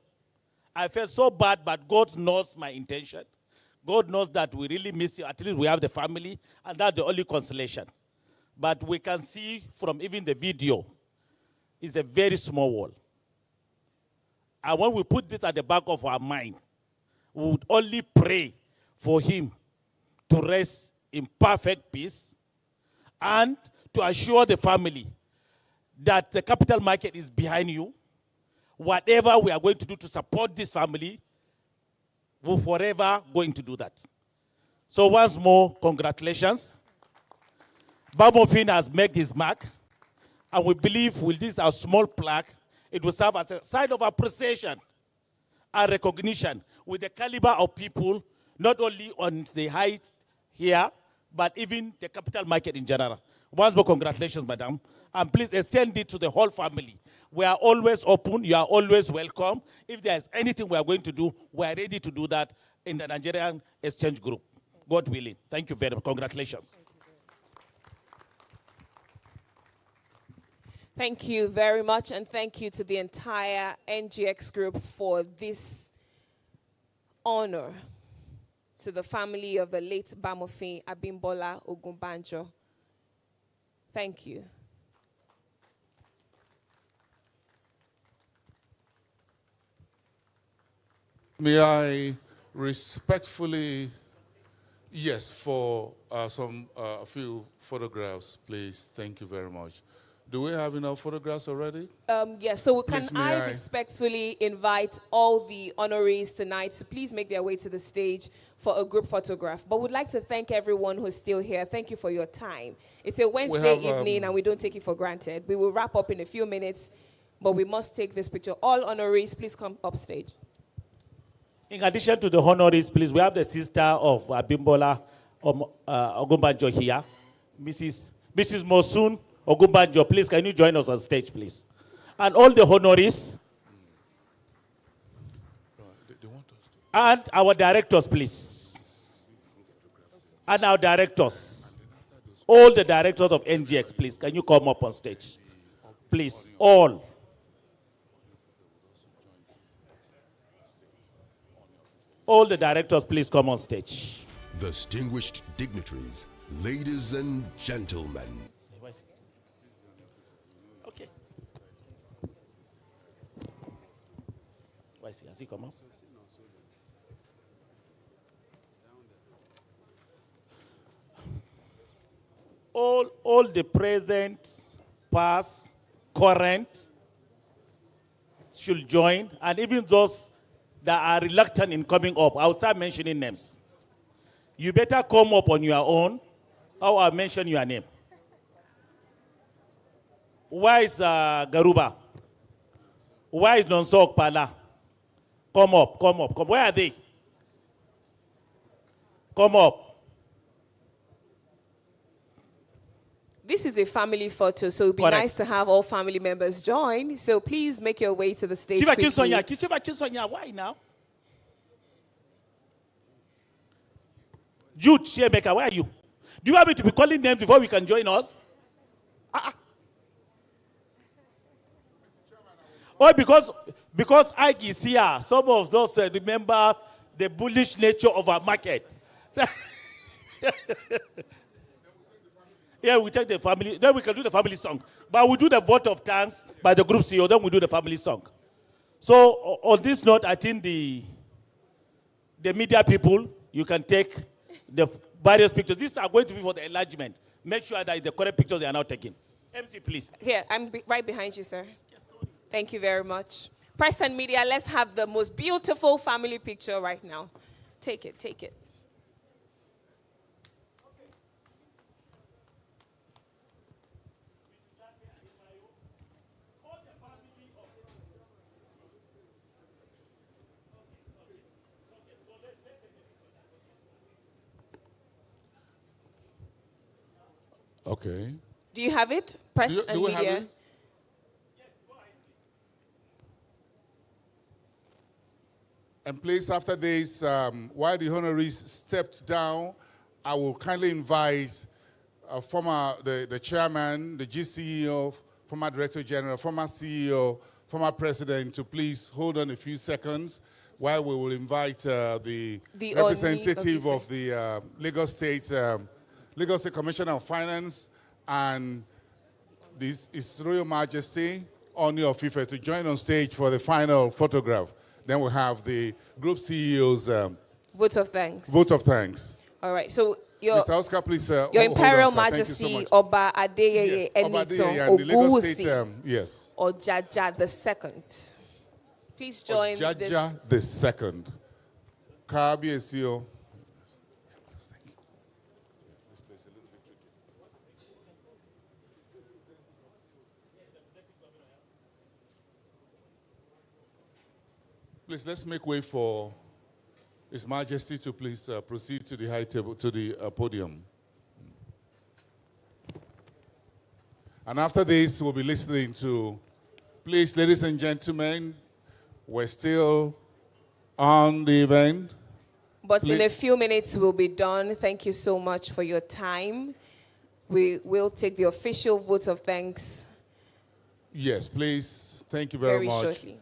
I felt so bad, but God knows my intention. God knows that we really miss you. At least we have the family, and that's the only consolation. But we can see from even the video, it's a very small wall. And when we put this at the back of our mind, we would only pray for him to rest in perfect peace, and to assure the family that the capital market is behind you. Whatever we are going to do to support this family, we're forever going to do that. So once more, congratulations. Bamofin has made his mark, and we believe with this our small plaque, it will serve as a sign of appreciation and recognition with the caliber of people, not only on the height here, but even the capital market in general. Once more, congratulations, madam. And please extend it to the whole family. We are always open. You are always welcome. If there is anything we are going to do, we are ready to do that in the Nigerian Exchange Group. God willing. Thank you very much. Congratulations. Thank you very much, and thank you to the entire NGX Group for this honor. To the family of the late Bamofin Abimbola Ogunbanjo. Thank you. May I respectfully, yes, for a few photographs, please. Thank you very much. Do we have enough photographs already? Yes, so Please, can I respectfully invite all the honorees tonight to please make their way to the stage for a group photograph. But we'd like to thank everyone who's still here. Thank you for your time. It's a Wednesday evening, and we don't take it for granted. We will wrap up in a few minutes, but we must take this picture. All honorees, please come up stage. In addition to the honorees, please, we have the sister of Abimbola Ogunbanjo here, Mrs. Mosun Ogunbanjo. Please, can you join us on stage, please? And all the honorees. And our directors, please. And our directors. All the directors of NGX, please, can you come up on stage? Please, all. All the directors, please come on stage. Distinguished dignitaries, ladies and gentlemen. Okay. Why is he? Has he come up? All the present, past, current should join, and even those that are reluctant in coming up, I'll start mentioning names. You better come up on your own, or I'll mention your name. Where is Garuba? Where is Nonsok Pala? Come up, come up, come. Where are they? Come up. This is a family photo, so it would be nice to have all family members join. So please make your way to the stage quickly. Chiba, why now? Jude Shemeka, where are you? Do you want me to be calling names before we can join us? Oh, because Ike is here, some of those remember the bullish nature of our market. Yeah, we take the family, then we can do the family song. But we do the vote of thanks by the group CEO, then we do the family song. So on this note, I think the media people, you can take the various pictures. These are going to be for the enlargement. Make sure that the correct pictures they are now taking. MC, please. Here, I'm right behind you, sir. Thank you very much. Press and media, let's have the most beautiful family picture right now. Take it, take it. Okay. Do you have it? Press and do we have media. it? And please, after this, while the honorees stepped down, I will kindly invite the chairman, the GCEO, former director general, former CEO, former president to please hold on a few seconds while we will invite the representative of the Lagos State Commissioner of Finance and His Royal Majesty Oni of Ife to join on stage for the final photograph. Then we'll have the group CEO's vote of thanks. Vote of thanks. All right. So your Mr. Oscar, please. Your Imperial Majesty Oba Adeyeye Enitan Ogunwusi. Yes. Ojaja II. Please join Ojaja II. Kabiesio. Please, let's make way for His Majesty to please proceed to the high table, to the podium. And after this, we'll be listening to, please, ladies and gentlemen, we're still on the event. But in a few minutes, we'll be done. Thank you so much for your time. We will take the official vote of thanks. Yes, please. Thank you very much. Very shortly.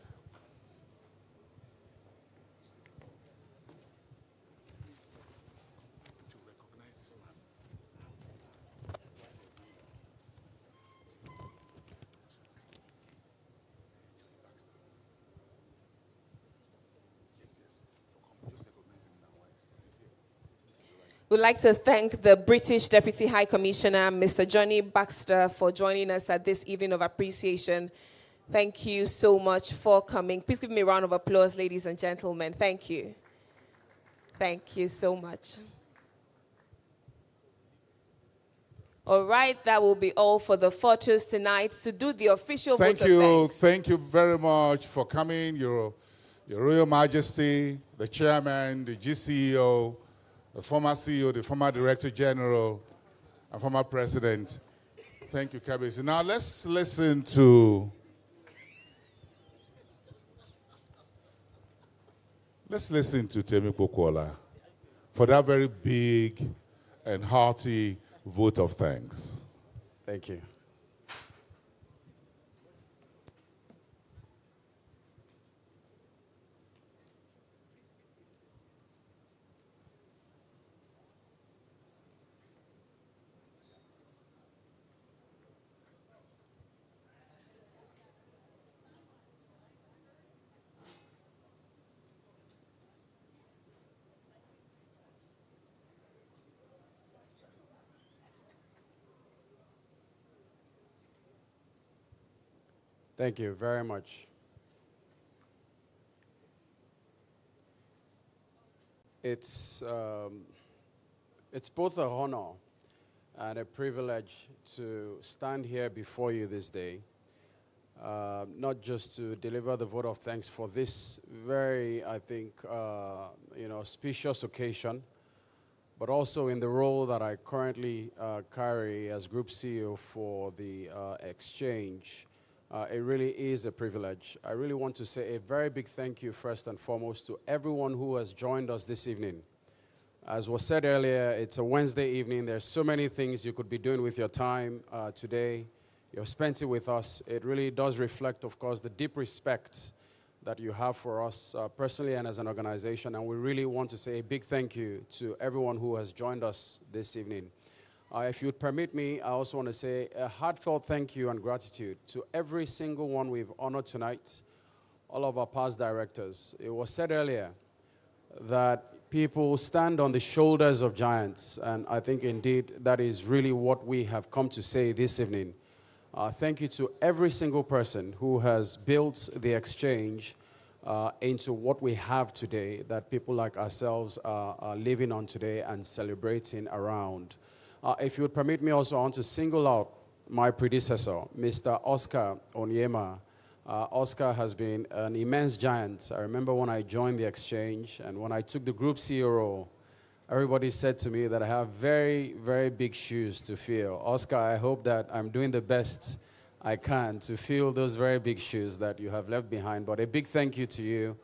We'd like to thank the British Deputy High Commissioner, Mr. Johnny Baxter, for joining us at this evening of appreciation. Thank you so much for coming. Please give me a round of applause, ladies and gentlemen. Thank you. Thank you so much. All right, that will be all for the photos tonight. To do the official vote of thanks. Thank you very much for coming, Your Royal Majesty, the Chairman, the GCEO, the former CEO, the former Director General, and former President. Thank you, Kabisi. Now let's listen to Temi Pokuola for that very big and hearty vote of thanks. Thank you. Thank you very much. It's both a honor and a privilege to stand here before you this day, not just to deliver the vote of thanks for this very, I think, auspicious occasion, but also in the role that I currently carry as Group CEO for the exchange. It really is a privilege. I really want to say a very big thank you first and foremost to everyone who has joined us this evening. As was said earlier, it's a Wednesday evening. There's so many things you could be doing with your time today. You've spent it with us. It really does reflect, of course, the deep respect that you have for us personally and as an organization. And we really want to say a big thank you to everyone who has joined us this evening. If you'd permit me, I also want to say a heartfelt thank you and gratitude to every single one we've honored tonight, all of our past directors. It was said earlier that people stand on the shoulders of giants, and I think indeed that is really what we have come to say this evening. Thank you to every single person who has built the exchange into what we have today, that people like ourselves are living on today and celebrating around. If you would permit me also, I want to single out my predecessor, Mr. Oscar Onyema. Oscar has been an immense giant. I remember when I joined the exchange and when I took the group CEO role, everybody said to me that I have very, very big shoes to fill. Oscar, I hope that I'm doing the best I can to fill those very big shoes that you have left behind. But a big thank you to you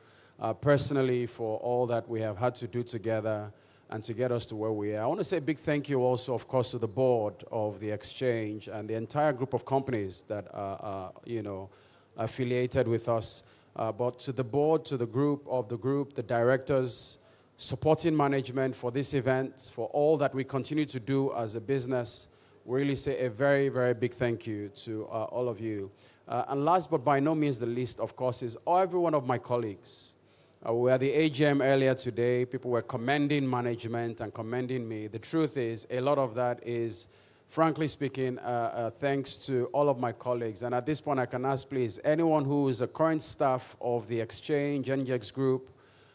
personally for all that we have had to do together and to get us to where we are. I want to say a big thank you also, of course, to the board of the exchange and the entire group of companies that are, affiliated with us. But to the board, to the group, the directors, supporting management for this event, for all that we continue to do as a business, we really say a very, very big thank you to all of you. And last but by no means the least, of course, is every one of my colleagues. We were at the AGM earlier today. People were commending management and commending me. The truth is, a lot of that is, frankly speaking, thanks to all of my colleagues. And at this point, I can ask, please, anyone who is a current staff of the Exchange, NGX Group,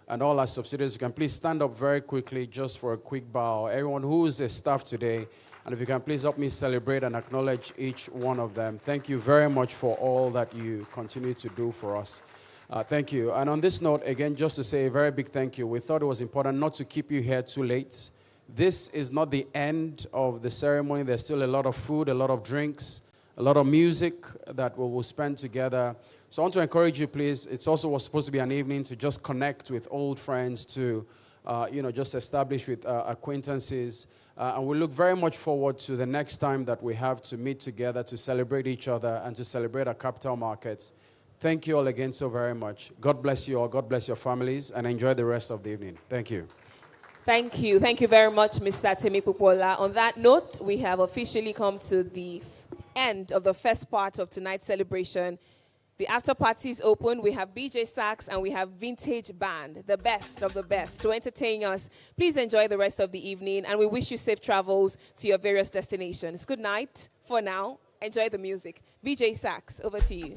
and all our subsidiaries, you can please stand up very quickly just for a quick bow. Everyone who is a staff today, and if you can please help me celebrate and acknowledge each one of them. Thank you very much for all that you continue to do for us. Thank you. And on this note, again, just to say a very big thank you. We thought it was important not to keep you here too late. This is not the end of the ceremony. There's still a lot of food, a lot of drinks, a lot of music that we will spend together. So I want to encourage you, please. It's also was supposed to be an evening to just connect with old friends, to just establish with acquaintances. And we look very much forward to the next time that we have to meet together to celebrate each other and to celebrate our capital markets. Thank you all again so very much. God bless you all. God bless your families. And enjoy the rest of the evening. Thank you. Thank you. Thank you very much, Mr. Temi Pupola. On that note, we have officially come to the end of the first part of tonight's celebration. The after party is open. We have BJ Sax and we have Vintage Band, the best of the best, to entertain us. Please enjoy the rest of the evening, and we wish you safe travels to your various destinations. Good night for now. Enjoy the music. BJ Sax, over to you.